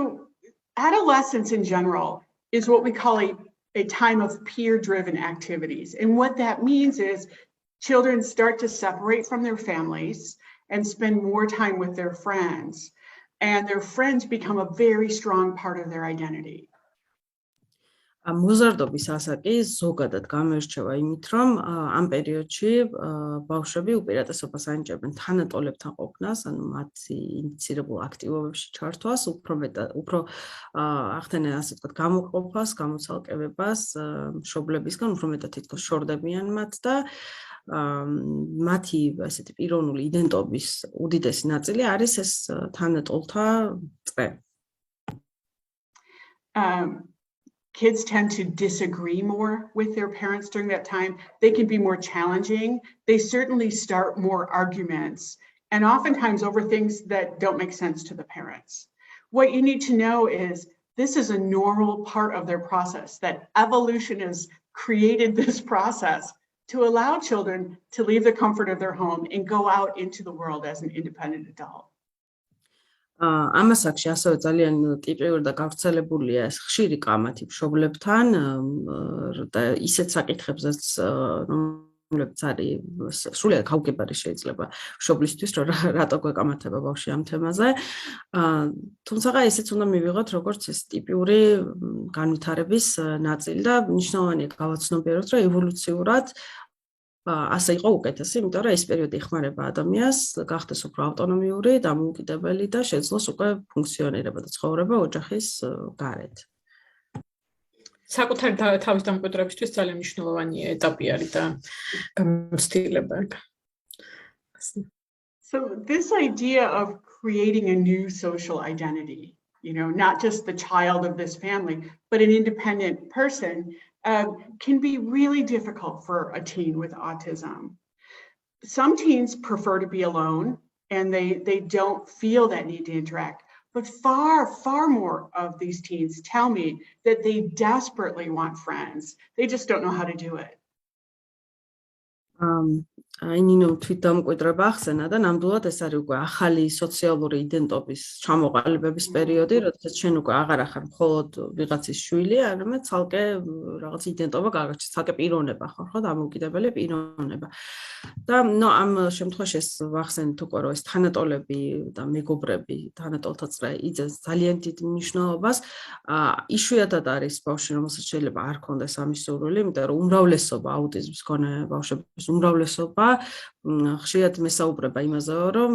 adolescence in general is what we call a time of peer-driven activities. And what that means is children start to separate from their families and spend more time with their friends. And their friends become a very strong part of their identity. მოზარდობის ასაკი ზოგადად გამოირჩევა იმით, რომ ამ პერიოდში ბავშვები უპირატესობას ანიჭებენ თანატოლებთან ყოფნას, ანუ მათი ინიცირებულ აქტივობებში ჩართვას, უფრო ახდენენ ასე ვთქვათ გამოყოფას, გამოცალკევებას, მშობლებისგან, უფრო მეტად თითქოს შორდებიან მათ და მათი ასეთი პიროვნული იდენტობის უდიდესი ნაწილი არის ეს თანატოლთა წრე. Kids tend to disagree more with their parents during that time. They can be more challenging. They certainly start more arguments, and oftentimes over things that don't make sense to the parents. What you need to know is this is a normal part of their process, that evolution has created this process to allow children to leave the comfort of their home and go out into the world as an independent adult. ამ ასაკში ასევე ძალიან ტიპიური და გავრცელებულია ეს ხშირი კამათი მშობლებთან და ისეთ საკითხებზეც რომლებიც არის სრულიად გაუგებარი შეიძლება მშობლისთვის რომ რატო გვეკამათება ბავშვი ამ თემაზე თუმცა ესეც უნდა მივიღოთ როგორც ეს ტიპიური განვითარების ნაწილი და მნიშვნელოვანია გავაცნობიეროთ რომ ევოლუციურად ასე იყო უკეთესი, იმიტომ რომ ეს პერიოდი ეხმარება ადამიანს, გახდეს უფრო ავტონომიური, დამოუკიდებელი და შეძლოს უკვე ფუნქციონირება და ცხოვრება ოჯახის გარეთ. საკუთარი თავის დამკვიდრებისთვის ძალიან მნიშვნელოვანი ეტაპი არის და გამოცდილება. So this idea of creating a new social identity, not just the child of this family, but an independent person, can be really difficult for a teen with autism. Some teens prefer to be alone and they don't feel that need to interact. But far more of these teens tell me that they desperately want friends. They just don't know how to do it. აი ნინომ თვითდამკვიდრება ახსენა და ნამდვილად ეს არის უკვე ახალი სოციალური იდენტობის ჩამოყალიბების პერიოდი, როდესაც შენ უკვე აღარ ახარ მხოლოდ ვიღაცის შვილი, არამედ ცალკე რაღაც იდენტობა გაგაჩნდა, ცალკე პიროვნება ხარ, ხო, დამოუკიდებელი პიროვნება. და ამ შემთხვევაში ეს ვახსენეთ უკვე რომ ეს თანატოლები და მეგობრები, თანატოლთაც იძენს ძალიან დიდ მნიშვნელობას. იშვიათად არის ბავშვი, რომელსაც შეიძლება არ ქონდეს ამის სურვილი, იმიტომ რომ უმრავლესობა აუტიზმის მქონე ბავშვების უმრავლესობა ხშირად მესაუბრება იმაზე, რომ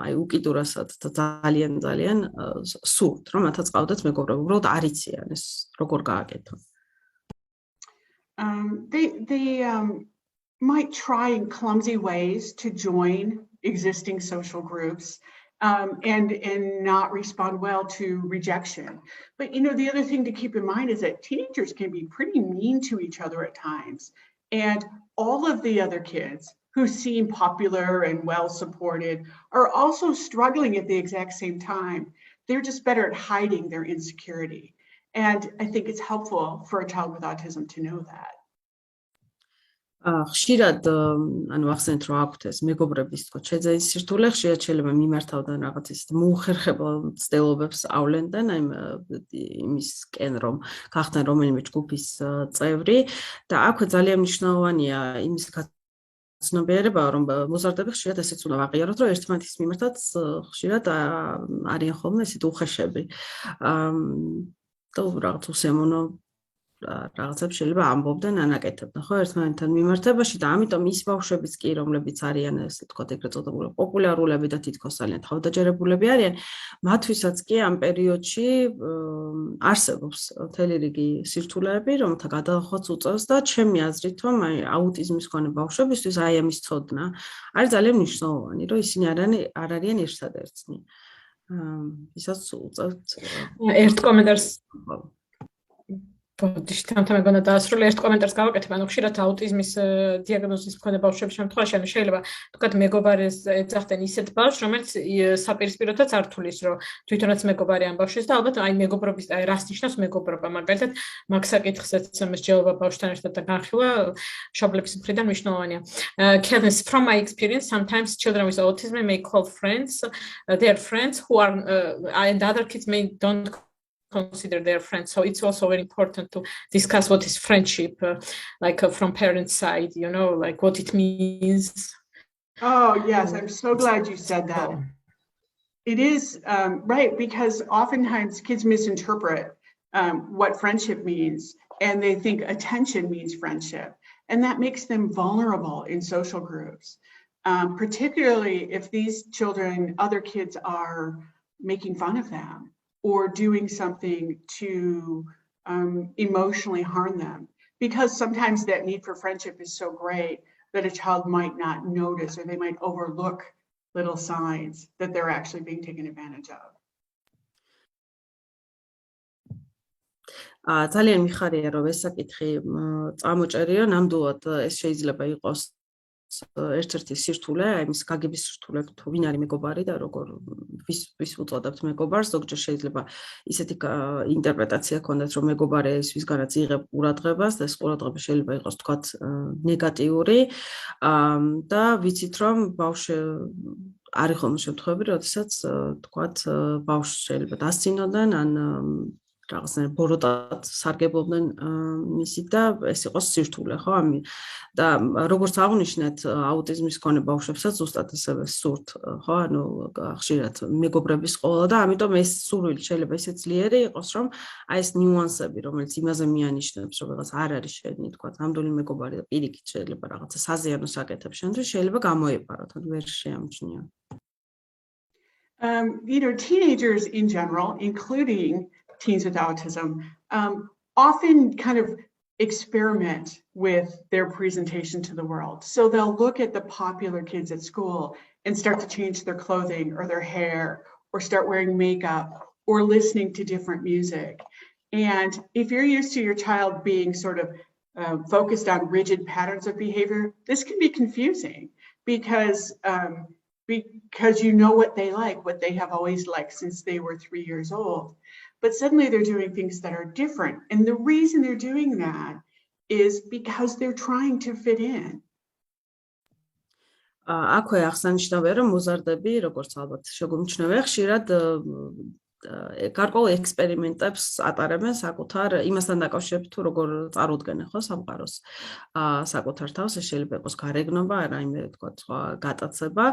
აი უკიდურესად და ძალიან სურთ, რომ მათაც ყავდეთ მეგობრები, უბრალოდ არ იციან ეს როგორ გააკეთონ. They might try in clumsy ways to join existing social groups and not respond well to rejection. But the other thing to keep in mind is that teenagers can be pretty mean to each other at times. And all of the other kids who seem popular and well supported are also struggling at the exact same time. They're just better at hiding their insecurity. And I think it's helpful for a child with autism to know that. ხშირად ანუ ახსენეთ რომ აქვთ ეს მეგობრების თქო შეძენის სირთულე ხშირად შეიძლება მიმართავდნენ რაღაც ის მოუხერხებელ ცდილობებს ავლენდნენ აი იმისკენ რომ გახდნენ რომელიმე ჯგუფის წევრი და აქვე ძალიან მნიშვნელოვანია იმის გაცნობიერება რომ მოზარდები ხშირად ესეც უნდა ვაღიაროთ რომ ერთმანეთის მიმართაც ხშირად არიან ხოლმე ესეთ უხეშები და რაღაც უსიამოვნო რაღაცებს შეიძლება ამბობდნენ ანაკეთებდნენ ხო ერთმანეთთან მიმართებაში და ამიტომ ის ბავშვებიც კი რომლებიც არიან ესე ვთქვათ ეგრეთ წოდებული პოპულარულები და თითქოს ძალიან თავდაჯერებულები არიან მათთვისაც კი ამ პერიოდში არსებობს მთელი რიგი სირთულეები რომელთა გადაახვაც უწევს და ჩემი აზრით რომ აი აუტიზმის მქონე ბავშვებისთვის აი ამის ცოდნა არის ძალიან მნიშვნელოვანი რომ ისინი არ არიან ერთადერთნი ისაც უწევთ ერთ კომენტარს Bodișteam მეგონა დაასრულე ერთ კომენტარს გავაკეთებ, ანუ ხშირად აუტიზმის დიაგნოზის მქონე ბავშვების შემთხვევაში, ანუ შეიძლება თქვათ მეგობარს ეძახდნენ ისეთ ბავშვს, რომელიც საპირისპიროთაც არ თulis, რომ თვითონაც მეგობარი ამ ბავშვის და ალბათ აი მეგობრობის აი რას ნიშნავს მეგობრობა, მაგალითად მაგ საკითხსაც მსჯელობა ბავშვთან ერთად და განხილვა მშობლების მხრიდან მნიშვნელოვანია. Cadence, from my experience, sometimes children with autism may call friends, their friends who are and other kids may don't consider their friends. So it's also very important to discuss what is friendship, like from parents' side, like what it means. Oh, yes. I'm so glad you said that. It is right, because oftentimes kids misinterpret what friendship means, and they think attention means friendship. And that makes them vulnerable in social groups, particularly if these children, other kids are making fun of them or doing something to emotionally harm them. Because sometimes that need for friendship is so great that a child might not notice or they might overlook little signs that they're actually being taken advantage of. ძალიან მიხარია რომ ეს საკითხი წამოჭერიო, ნამდვილად ეს შეიძლება იყოს ერთ-ერთი სირთულე, აი მის გაგების სირთულე, თუ ვინ არის მეგობარი და როგორ ვის უწოდებთ მეგობარს, ზოგჯერ შეიძლება ისეთი ინტერპრეტაცია ქონდეს, რომ მეგობარი ის ვისგანაც იღებ ყურადღებას და ეს ყურადღება შეიძლება იყოს თქვათ ნეგატიური და ვიცით რომ ბავშვი არის ხოლმე შემთხვევები, როდესაც თქვათ ბავშვს შეიძლება დასცინოდნენ ან რაღაცნაირად ბოროტად სარგებლობდნენ მისით და ეს იყოს სირთულე, ხო? და როგორც აღნიშნეთ, აუტიზმის მქონე ბავშვებსაც ზუსტად ესევე სურთ, ხო? ანუ ხშირად მეგობრების ყოლა და ამიტომ ეს სურვილი შეიძლება ისე ძლიერი იყოს, რომ აი ეს ნიუანსები, რომელიც იმაზე მიანიშნებს, რომ რაღაც არ არის შენი, თქვა, ნამდვილი მეგობარი და პირიქით შეიძლება რაღაცა საზიანოს აკეთებს შენთვის, შეიძლება გამოეპაროთ, ან ვერ შეამჩნიო. Teenagers in general, including teens with autism, often kind of experiment with their presentation to the world. So they'll look at the popular kids at school and start to change their clothing or their hair or start wearing makeup or listening to different music. And if you're used to your child being sort of focused on rigid patterns of behavior, this can be confusing because you know what they like, what they have always liked since they were 3 years old. But suddenly they're doing things that are different. And the reason they're doing that is because they're trying to fit in. აქვე აღსანიშნავია, რომ მოზარდები, როგორც ალბათ შეგუმჩნევია, ხშირად გარკვეულ ექსპერიმენტებს ატარებენ საკუთარ იმასთან დაკავშირებით, თუ როგორ წარუდგენენ ხო სამყაროს საკუთარ თავს, ეს შეიძლება იყოს გარეგნობა, რაიმე თქვა სხვა გატაცება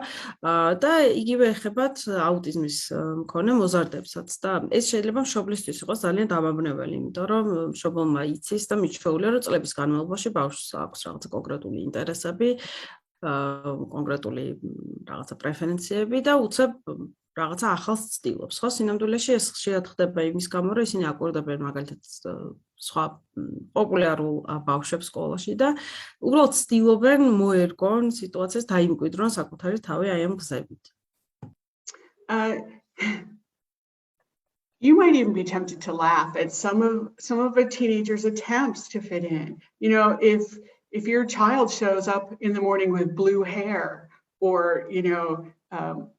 და იგივე ეხებათ აუტიზმის მქონე მოზარდებსაც და ეს შეიძლება მშობლისთვის იყოს ძალიან დამაბნეველი, იმიტომ რომ მშობელმა იცის და მიჩვეულია, რომ წლების განმავლობაში ბავშვს აქვს რაღაცა კონკრეტული ინტერესები, კონკრეტული რაღაცა პრეფერენციები და უცებ რაღაცა ახალს ცდილობს, ხო? სინამდვილეში ეს ხშირად ხდება იმის გამო, რომ ისინი აკვირდებიან მაგალითად სხვა პოპულარულ ბავშვებს სკოლაში და უბრალოდ ცდილობენ მოერგონ სიტუაციას, დაიმკვიდრონ საკუთარი თავი აი ამ გზებით. You might even be tempted to laugh at some of a teenager's attempts to fit in. You know, if your child shows up in the morning with blue hair or,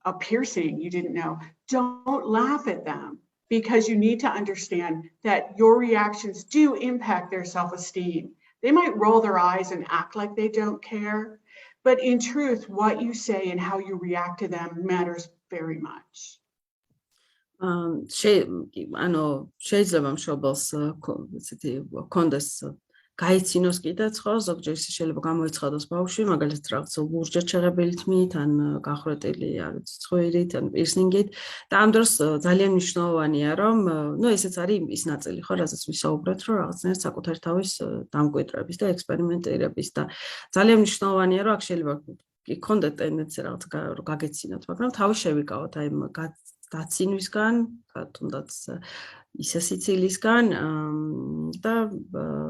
a piercing you didn't know, don't laugh at them because you need to understand that your reactions do impact their self-esteem. They might roll their eyes and act like they don't care, but in truth, what you say and how you react to them matters very much. შეიძლება მშობელს ესეთი კონდეს გაიცინოს კიდეც ხო ზოგჯერ შეიძლება გამოიცხადოს ბავშვი მაგალითად რაღაცა ლურჯად შეღებილი თმით ან გახრეტილი არის ცხვირით ან პირსინგით და ამ დროს ძალიან მნიშვნელოვანია რომ ესეც არის ის ნაწილი ხო რასაც ვისაუბრეთ რომ რაღაცნაირად საკუთარი თავის დამკვიდრების და ექსპერიმენტირების და ძალიან მნიშვნელოვანია რომ აქ შეიძლება გქონდეთ ტენდენცია რაღაცა გაგეცინოთ მაგრამ თავი შევიკავოთ აი დაცინვისგან თუნდაც ისე სიცილისგან და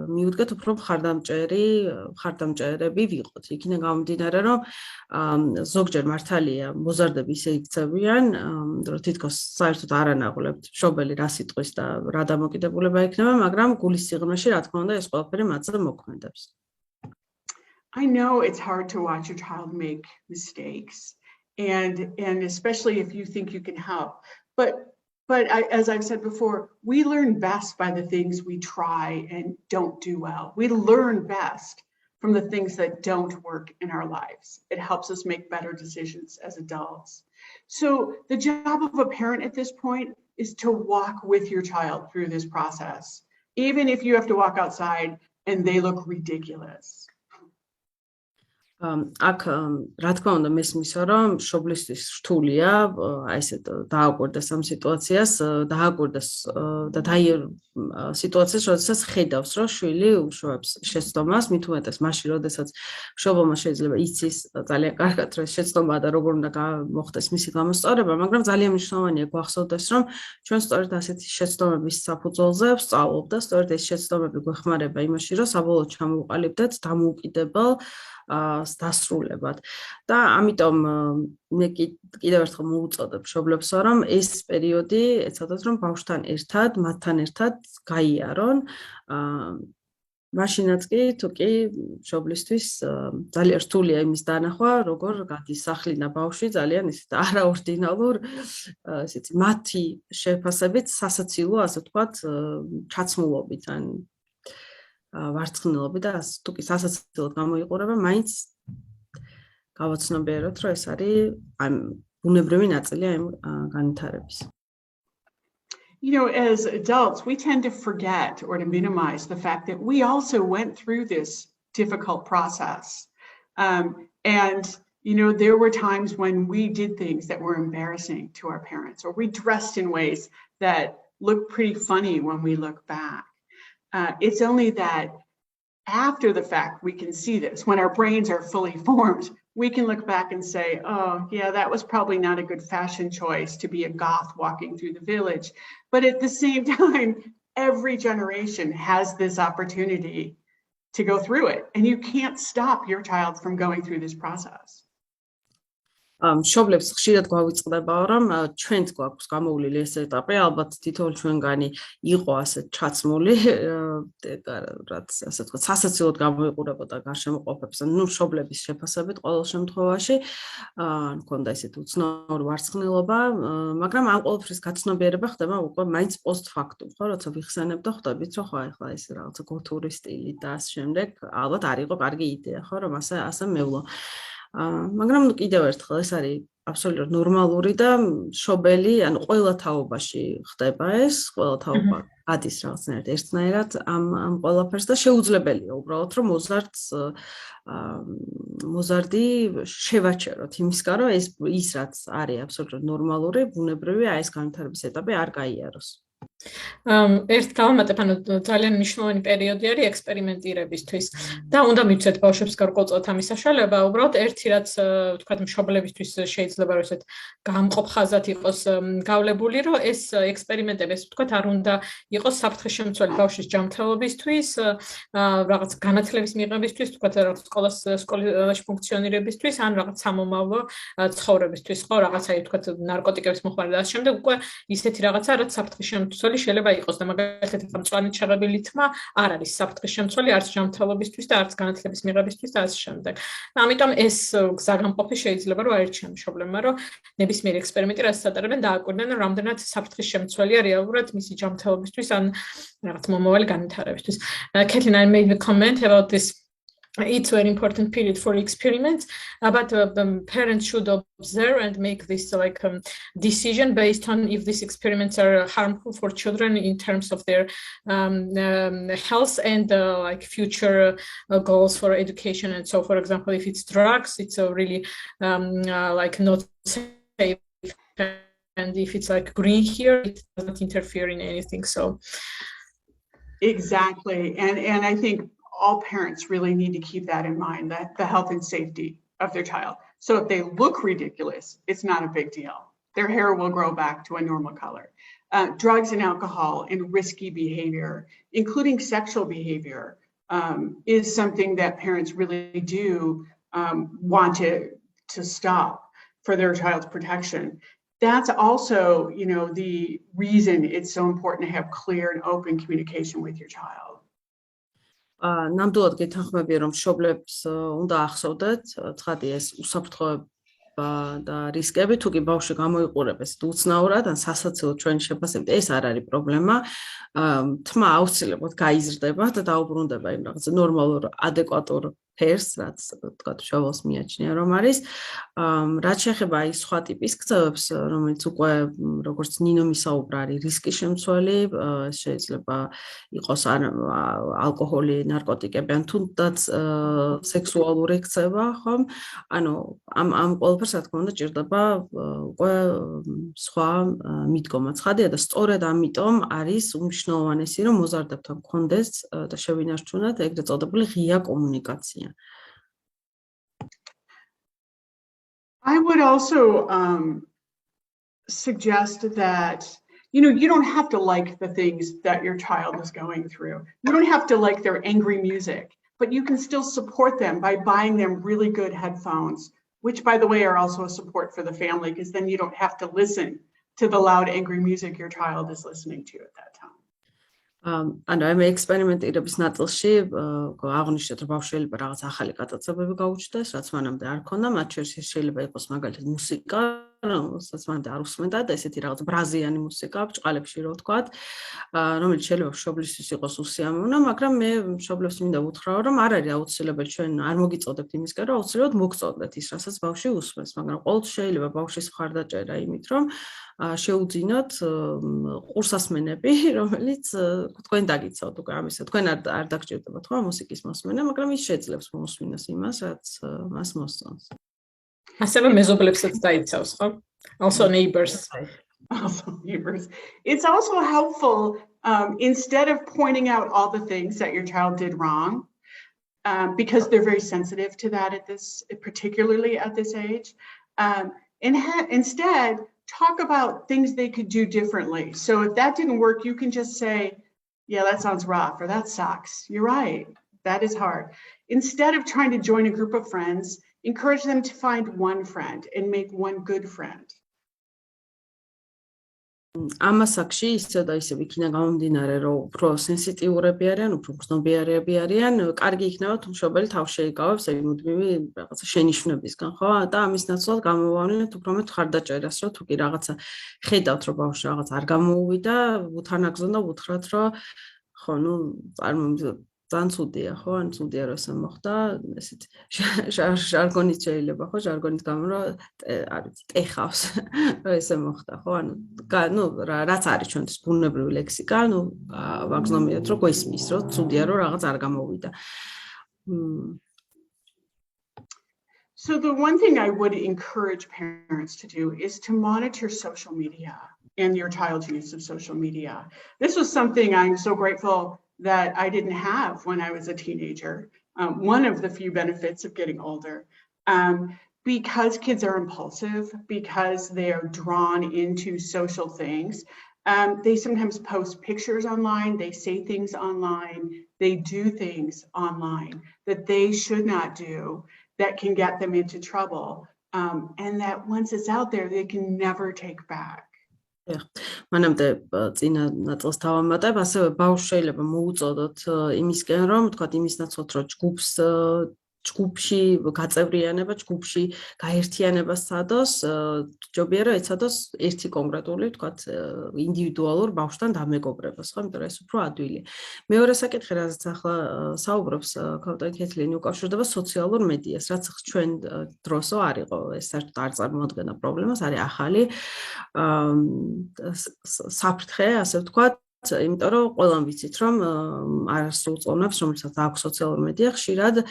მიუდგეთ უფრო მხარდამჭერები ვიყოთ. იქიდან გამომდინარე, რომ ზოგჯერ მართალია მოზარდები ისე იქცევიან, რომ თითქოს საერთოდ არ ანაღლებთ მშობელი რა სიტყვის და რა დამოკიდებულება იქნება, მაგრამ გულის სიღრმეში რა თქმა უნდა ეს ყველაფერი მათზე მოქმედებს. I know it's hard to watch your child make mistakes and especially if you think you can help. But as I've said before, we learn best by the things we try and don't do well. We learn best from the things that don't work in our lives. It helps us make better decisions as adults. So the job of a parent at this point is to walk with your child through this process, even if you have to walk outside and they look ridiculous. აქ რა თქმა უნდა მესმისა რომ მშობლისთვის რთულია აი ესეთ დააკვირდეს ამ სიტუაციას დააკვირდეს და სიტუაციას როდესაც ხედავს რომ შვილი უშუალებს შეცდომას მით უმეტეს მაშინ როდესაც მშობელმა შეიძლება იცის ძალიან კარგად რომ შეცდომაა და როგორ უნდა მოხდეს მისი გამოსწორება მაგრამ ძალიან მნიშვნელოვანია გვახსოვდეს რომ ჩვენ სწორედ ასეთი შეცდომების საფუძველზე ვსწავლობ და სწორედ ეს შეცდომები გვეხმარება იმაში რომ საბოლოოდ ჩამოვყალიბდეთ დამოუკიდებელ დასრულებად და ამიტომ მე კიდევ ერთხელ მოვუწოდებ მშობლებსო რომ ეს პერიოდი ეცადოთ რომ ბავშვთან ერთად მათთან ერთად გაიარონ მაშინაც კი თუ კი მშობლისთვის ძალიან რთულია იმის დანახვა როგორ გადისახლინა ბავშვი ძალიან ისეთ არაორდინალურ ესეთი მათი შეფასებით სასაცილო ასე ვთქვათ ჩაცმულობით ან ვარცხნილობი და თუ კი სასაცილოდ გამოიყურება, მაინც გავაცნობიეროთ, რომ ეს არის ამ ბუნებრივი ნაწილია ამ განვითარების. As adults, we tend to forget or to minimize the fact that we also went through this difficult process. There were times when we did things that were embarrassing to our parents, or we dressed in ways that look pretty funny when we look back. It's only that after the fact we can see this. When our brains are fully formed, we can look back and say, oh, yeah, that was probably not a good fashion choice to be a goth walking through the village. But at the same time, every generation has this opportunity to go through it. And you can't stop your child from going through this process. მშობლებს ხშირად გვავიწყდებაო რომ ჩვენც გვაქვს გამოვლილი ეს ეტაპი ალბათ თითოეულ ჩვენგანი იყო ასე ჩაცმული რაც ასე ვთქვათ სასაცილოდ გამოიყურებოდა გარშემოყოფებს ნუ მშობლების შეფასებით ყოველ შემთხვევაში მქონდა ესეთი უცნაური ვარცხნილობა მაგრამ ამ ყოველთვის გაცნობიერება ხდება უკვე მაინც პოსტფაქტუმ ხო როცა ვიხსენებ და ხვდებით რომ ხო ახლა ეს რაღაცა გოთური სტილი და ამ შემდეგ ალბათ არ იყო კარგი იდეა ხო რომ ასე მევლო მაგრამ კიდევ ერთხელ ეს არის აბსოლუტურად ნორმალური და მშობელი, ანუ ყველა თაობაში ხდება ეს, ყველა თაობა გადის რაღაცნაირად ერთნაირად ამ ყველაფერს და შეუძლებელია უბრალოდ რომ მოზარდი შევაჩეროთ იმისგან რომ ის რაც არის აბსოლუტურად ნორმალური, ბუნებრივია ეს განვითარების ეტაპი არ გაიაროს. ერთ დავამატებ, ანუ ძალიან მნიშვნელოვანი პერიოდი არის ექსპერიმენტირებისთვის და უნდა მივცეთ ბავშვებს გარკვეულწილად ამის საშუალება, უბრალოდ ერთი რაც თქვათ მშობლებისთვის შეიძლება რომ ესეთ გამყოფხაზად იყოს გავლებული, რომ ეს ექსპერიმენტები ეს თქვათ არ უნდა იყოს საფრთხის შემცველი ბავშვის ჯანმრთელობისთვის, რაღაც განათლების მიღებისთვის, თქვათ რაღაც სკოლაში ფუნქციონირებისთვის, ან რაღაც სამომავლო ცხოვრებისთვის, ხო, რაღაცა თქვათ ნარკოტიკების მოხმარება და ამ შემდეგ უკვე ისეთი რაღაცა, რაც საფრთხის შემცველი შეიძლება იყოს და მაგალითად მწვანე ჩაღებილი თმა არ არის საფრთხის შემცველი არც ჯანმრთელობისთვის და არც განათლების მიღებისთვის და ასე შემდეგ. ამიტომ ეს გზაგამყოფი შეიძლება რომ აერჩიონ მშობლებმა, რომ ნებისმიერი ექსპერიმენტი რაც ატარებენ დააკვირდნენ, რომ რამდენად საფრთხის შემცველია რეალურად მისი ჯანმრთელობისთვის ან რაღაც მომავალი განვითარებისთვის. Kathleen, I made a comment about this. It's a very important period for experiments, but parents should observe and make this decision based on if these experiments are harmful for children in terms of their health and future goals for education. And so, for example, if it's drugs, it's really not safe. And if it's green here, it doesn't interfere in anything. So exactly, and I think all parents really need to keep that in mind, that the health and safety of their child. So if they look ridiculous, it's not a big deal. Their hair will grow back to a normal color. Drugs and alcohol and risky behavior, including sexual behavior, is something that parents really do want to stop for their child's protection. That's also, the reason it's so important to have clear and open communication with your child. ნამდვილად გეთანხმებია რომ მშობლებს უნდა ახსოვდეთ ცხადია ეს უსაფრთხოება და რისკები თუ კი ბავშვი გამოიყურებს უცნაურად ან სასაცილო ჩვენი შეფასებით ეს არ არის პრობლემა თმა აუცილებლად გაიზრდება და დაუბრუნდება იმ რაღაც ნორმალურ ადეკვატურ ფერს რაც თქვათ მშობელს მიაჩნია რომ არის რაც შეეხება ის სხვა ტიპის ქცევებს რომელიც უკვე როგორც ნინო მისაუბრა არის რისკის შემცველი შეიძლება იყოს ალკოჰოლი ნარკოტიკები ან თუნდაც სექსუალური ქცევა ხომ ანუ ამ ყველაფერს რა თქმა უნდა ჭირდება უკვე სხვა მიდგომა ცხადია და სწორედ ამიტომ არის უმნიშვნელოვანესი რომ მოზარდებთან მქონდეს და შევინარჩუნოთ ეგრეთ წოდებული ღია კომუნიკაცია I would also suggest that, you don't have to like the things that your child is going through. You don't have to like their angry music, but you can still support them by buying them really good headphones, which, by the way, are also a support for the family, because then you don't have to listen to the loud, angry music your child is listening to at that time. ანუ ამ ექსპერიმენტირების ნაწილში აღნიშნეთ რომ ბავშვები რაღაც ახალი გატაცებები გაუჩნდეს, რაც მანამდე არ ქონდა, მათ შორის შეიძლება იყოს მაგალითად მუსიკა, რომელსაც მანამდე არ უსმენდა და ესეთი რაღაც ბრაზიანი მუსიკა, ბჭყალებში რო ვთქვათ, რომელიც შეიძლება მშობლისთვის იყოს უსიამოვნო, მაგრამ მე მშობლებს მინდა უთხრაო, რომ არ არის აუცილებელი ჩვენ არ მოგიწოდებთ იმისგან, რომ აუცილებლად მოგწოდეთ ის, რასაც ბავშვი უსმენს, მაგრამ ყოველთვის შეიძლება ბავშვის მხარდაჭერა იმით, რომ შეუძინოთ ყურსასმენები, რომელიც თქვენ დაგიცავთ უკვე ამისა. თქვენ არ დაგჭირდებათ ხო მუსიკის მოსმენა, მაგრამ ის შეძლებს მოსმინას იმას, რაც მას მოსწონს. ასევე მეზობლებსაც დაიცავს, ხო? Also neighbors. Also neighbors. It's also helpful instead of pointing out all the things that your child did wrong, because they're very sensitive to that particularly at this age. Instead, talk about things they could do differently. So if that didn't work, you can just say, yeah, that sounds rough, or that sucks. You're right. That is hard. Instead of trying to join a group of friends, encourage them to find one friend and make one good friend. ამ ასაკში ისე და ისე იქნა გამომდინარე რომ უფრო სენსიტიურები არიან, უფრო გრძნობიარეები არიან, კარგი იქნება თუ მშობელი თავს შეიკავებს ეგ მუდმივი რაღაცა შენიშვნებისგან, ხო? და ამის ნაცვლად გამოვავლინოთ უფრო მეტ ხარდაჭერას, რომ თუ კი რაღაცა ხედავთ რომ ბავშვი რაღაც არ გამოუვიდა, უთანაგზო და უთხრათ რომ ხო, ძალიან ცუდია, ხო? ან ცუდია რომ ესე მოხდა, ესეთ ჟარგონით შეიძლება, ხო? ჟარგონით გამო რომ არის ტეხავს, რომ ესე მოხდა, ხო? ანუ რაც არის ჩვენთვის ბუნებრივი ლექსიკა, ვაგზნობიათ რომ გვესმის, რომ ცუდია რომ რაღაც არ გამოვიდა. So the one thing I would encourage parents to do is to monitor social media and your child's use of social media. This was something I'm so grateful that I didn't have when I was a teenager. One of the few benefits of getting older. Because kids are impulsive, because they are drawn into social things, they sometimes post pictures online, they say things online, they do things online that they should not do, that can get them into trouble, and that once it's out there, they can never take back. მანამდე წინა ნაწილს დავამატებ, ასევე ბავშვს შეიძლება მოუწოდოთ იმისკენ, რომ თქვათ იმის ნაცვლად, რომ ჯგუფში გაწევრიანება, ჯგუფში გაერთიანება სცადოს, ჯობია რომ ეცადოს ერთი კონკრეტული, თქვათ, ინდივიდუალურ ბავშვთან დამეგობრებას, ხო? იმიტომ რომ ეს უფრო ადვილია. მეორე საკითხი, რაზეც ახლა საუბრობს ქავტანი ქეთლიანი, უკავშირდება სოციალურ მედიას, რაც ჩვენ დროსო არ იყო, ეს საერთოდ არ წარმოადგენდა პრობლემას, არის ახალი საფრთხე, ასე ვთქვათ, იმიტომ რომ ყველამ ვიცით, რომ არასრულ წონებს, რომელსაც აქვს სოციალური მედია, ხშირად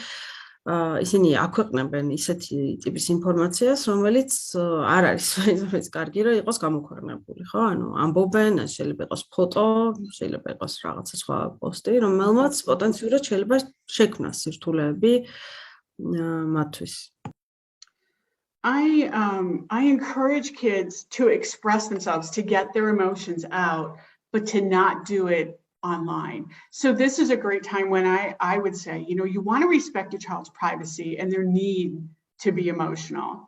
ისინი აქვეყნებენ ისეთი ტიპის ინფორმაციას, რომელიც არ არის ის კარგი, რომ იყოს გამოქვეყნებული, ხო? ანუ ამბობენ, შეიძლება იყოს ფოტო, შეიძლება იყოს რაღაცა სხვა პოსტი, რომელმაც პოტენციურად შეიძლება შექმნას სირთულეები მათთვის. I encourage kids to express themselves, to get their emotions out, but to not do it online. So this is a great time when I would say, you want to respect your child's privacy and their need to be emotional.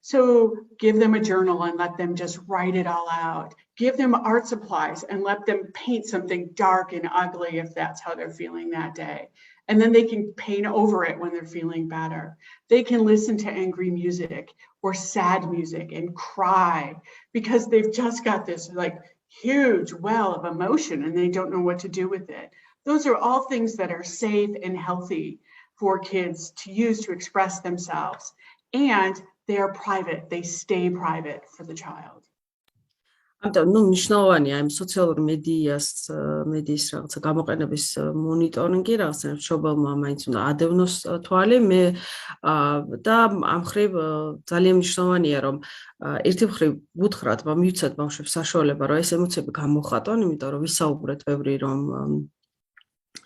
So give them a journal and let them just write it all out. Give them art supplies and let them paint something dark and ugly if that's how they're feeling that day. And then they can paint over it when they're feeling better. They can listen to angry music or sad music and cry because they've just got this like huge well of emotion and they don't know what to do with it. Those are all things that are safe and healthy for kids to use to express themselves. And they are private. They stay private for the child. ანუ მნიშვნელოვანია იმ სოციალურ მედიის რაღაცა გამოყენების მონიტორინგი, რაღაცა მშობელმა მაინც უნდა ადევნოს თვალი, მე და ამ მხრივ ძალიან მნიშვნელოვანია, რომ ერთი მხრივ ვუთხრათ, მივცეთ ბავშვებს საშუალება, რომ ეს ემოციები გამოხატონ, იმიტომ რომ ვისაუბრეთ ბევრი, რომ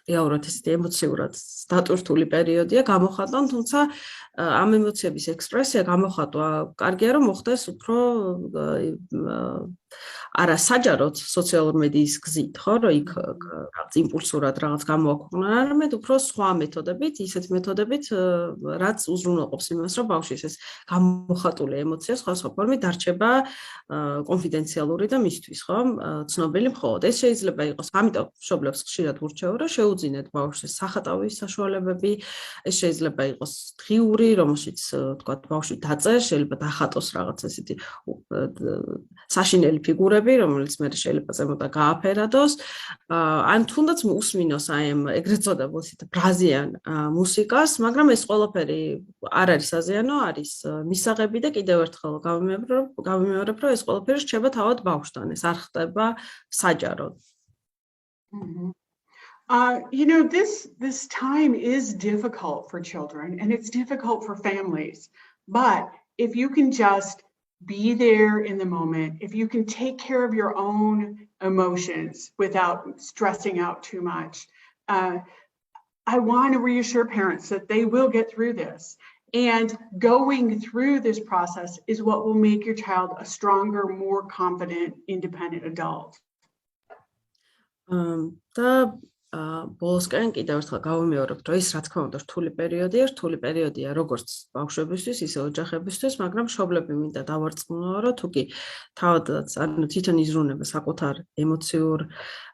რეალურად ესეთი ემოციურად დატვირთული პერიოდია გამოხატონ, თუმცა ამ ემოციების ექსპრესია გამოხატვა კარგია, რომ მოხდეს უფრო არა საჯაროდ სოციალურ მედიის გზით, ხო, რომ იქ რაღაც იმპულსურად რაღაც გამოაქვეყნონ, არამედ უფრო სხვა მეთოდებით, ისეთი მეთოდებით, რაც უზრუნველყოფს იმას, რომ ბავშვის ეს გამოხატული ემოცია სხვა ფორმით დარჩება კონფიდენციალური და მისთვის, ხო, ცნობილი მხოლოდ. ეს შეიძლება იყოს, ამიტომ მშობლებს ხშირად ვურჩევ, რომ შეუძინეთ ბავშვის სახატავის საშუალებები, ეს შეიძლება იყოს დღიური, რომელშიც თქვათ ბავშვი დაწერს, შეიძლება დახატოს რაღაც ესეთი საშინელი ფიგურები, რომელიც მე შეიძლება ზემოთ გააფერადოს, ან თუნდაც უსმინოს აი ამ ეგრეთ წოდებულ ბრაზიან მუსიკას, მაგრამ ეს ყველაფერი არ არის საზიანო, არის მისაღები და კიდევ ერთხელ გავიმეორებ, რომ ეს ყველაფერი რჩება თავად ბავშვთან, ეს არ ხდება საჯაროდ. This time is difficult for children and it's difficult for families. But if you can just be there in the moment, if you can take care of your own emotions without stressing out too much, I want to reassure parents that they will get through this. And going through this process is what will make your child a stronger, more confident, independent adult. ბოლოსკენ კიდევ ერთხელ გავიმეორებ, რომ ეს რა თქმა უნდა რთული პერიოდია როგორც ბავშვებისთვის, ისე ოჯახებისთვის, მაგრამ მშობლები მინდა დავარწმუნო, რომ თუკი თავადაც თვითონ იზრუნება საკუთარ ემოციურ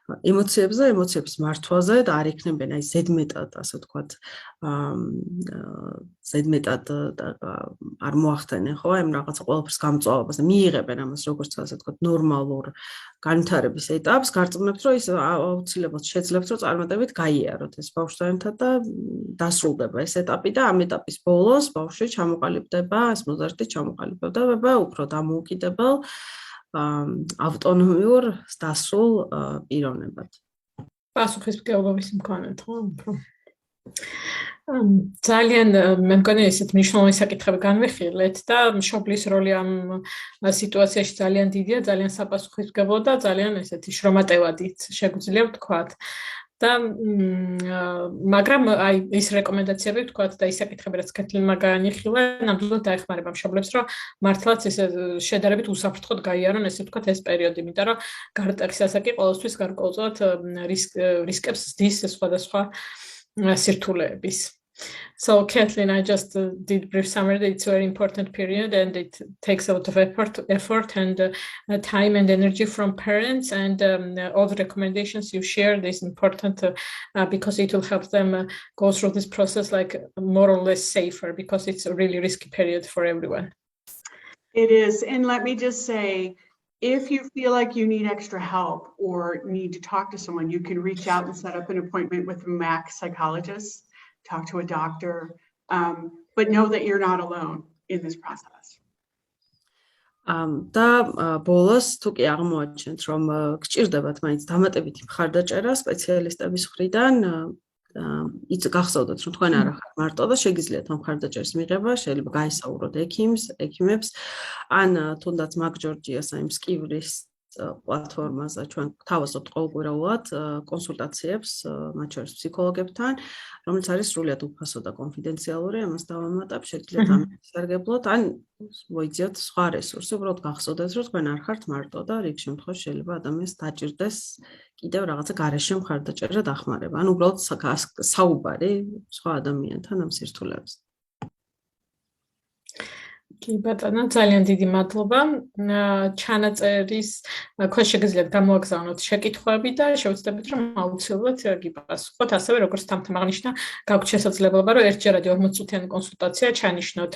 ემოციებზე, ემოციების მართვაზე და არ იქნებიან აი ზედმეტად, ასე ვთქვათ, ზედმეტად არ მოახდენენ, ხო, ამ რაღაცა ყველაფერს გამწვავებას და მიიღებენ ამას როგორც ასე ვთქვათ, ნორმალურ განვითარების ეტაპს, გარწმუნებთ, რომ ის აუცილებლად შეძლებთ, რომ წარმატებით გაიაროთ ეს ბავშვთანთან და დასრულდება ეს ეტაპი და ამ ეტაპის ბოლოს ბავშვი ჩამოყალიბდება, ეს მოზარდი ჩამოყალიბდება უფრო დამოუკიდებელ ავტონომიურ დასრულ პიროვნებად. პასუხისმგებლობის მქონე, ხო? ძალიან მე მგონი ესეთ მნიშვნელოვანი საკითხები განვიხილეთ და მშობლის როლი ამ სიტუაციაში ძალიან დიდია, ძალიან საპასუხისმგებლო და ძალიან ესეთი შრომატევადით შეგვიძლია ვთქვათ. და მაგრამ აი ის რეკომენდაციები ვთქვათ და ის საკითხები რაც კეთილმა განიხილა, ნამდვილად დაეხმარება მშობლებს, რომ მართლაც ეს შედარებით უსაფრთხოდ გაიარონ, ესე ვთქვათ, ეს პერიოდი, იმიტომ რომ გარდატეხის ასაკი ყოველთვის გარკვეულწილად რისკებს ზდის სხვადასხვა სირთულეების. So Kathleen, I just did brief summary. It's a very important period and it takes a lot of effort and time and energy from parents, and all the recommendations you shared is important because it will help them go through this process like more or less safer, because it's a really risky period for everyone. It is, and let me just say, if you feel like you need extra help or need to talk to someone, you can reach out and set up an appointment with a MAC psychologist. Talk to a doctor, but know that you're not alone in this process. და ბოლოს თუ კი აღმოაჩენთ, რომ გჭირდებათ მაინც დამატებითი მხარდაჭერა სპეციალისტების მხრიდან, გახსოვდეთ, რომ თქვენ არ ახართ მარტო და შეგიძლიათ ამ მხარდაჭერის მიღება, შეიძლება გაისაუბროთ ექიმებს, ან თუნდაც მაგჯორჯიას აი მსკივრის პლატფორმაზე ჩვენ თავაზობთ ყოველკვირეულად კონსულტაციებს, მათ შორის ფსიქოლოგებთან, რომელიც არის სრულიად უფასო და კონფიდენციალური, ამას დავამატებ, შეგიძლიათ ამით სარგებლოთ, ან მოიძიოთ სხვა რესურსი, უბრალოდ გახსოვდეთ, რომ თქვენ არ ხართ მარტო და რიგ შემთხვევაში შეიძლება ადამიანს დაჭირდეს კიდევ რაღაცა გარეშე მხარდაჭერა დახმარება, ან უბრალოდ საუბარი სხვა ადამიანთან ამ სირთულეებზე. კი ბატონო, ძალიან დიდი მადლობა. ჩანაწერის ქვეშ შეგიძლიათ გამოაგზავნოთ შეკითხვები და შევეცდებით, რომ აუცილებლად გიპასუხოთ, ასევე როგორც თამთამ აღნიშნა, გაქვთ შესაძლებლობა, რომ ერთჯერადი 40 წუთიანი კონსულტაცია ჩანიშნოთ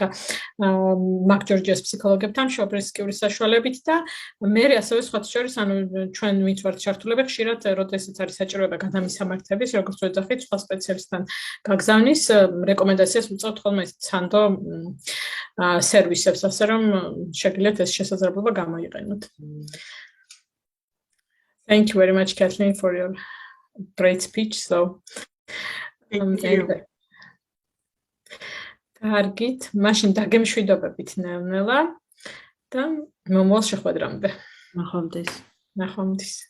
მაგჯორჯიას ფსიქოლოგებთან მშობლის სკივრის საშუალებით და მე ასევე სხვათა შორის, ანუ ჩვენ ვინც ვართ ჩართულები, ხშირად როდესაც არის საჭიროება გადამისამართების, როგორც ვეძახით, სხვა სპეციალისტთან გაგზავნის რეკომენდაციას ვუწევთ ხოლმე სანდო სერვისებს, ასე რომ შეგიძლიათ ეს შესაძლებლობა გამოიყენოთ. Thank you very much, Kathleen, for your great speech. So, კარგით, მაშინ დაგემშვიდობებით ნელ-ნელა და მომავალ შეხვედრამდე. ნახვამდის. ნახვამდის.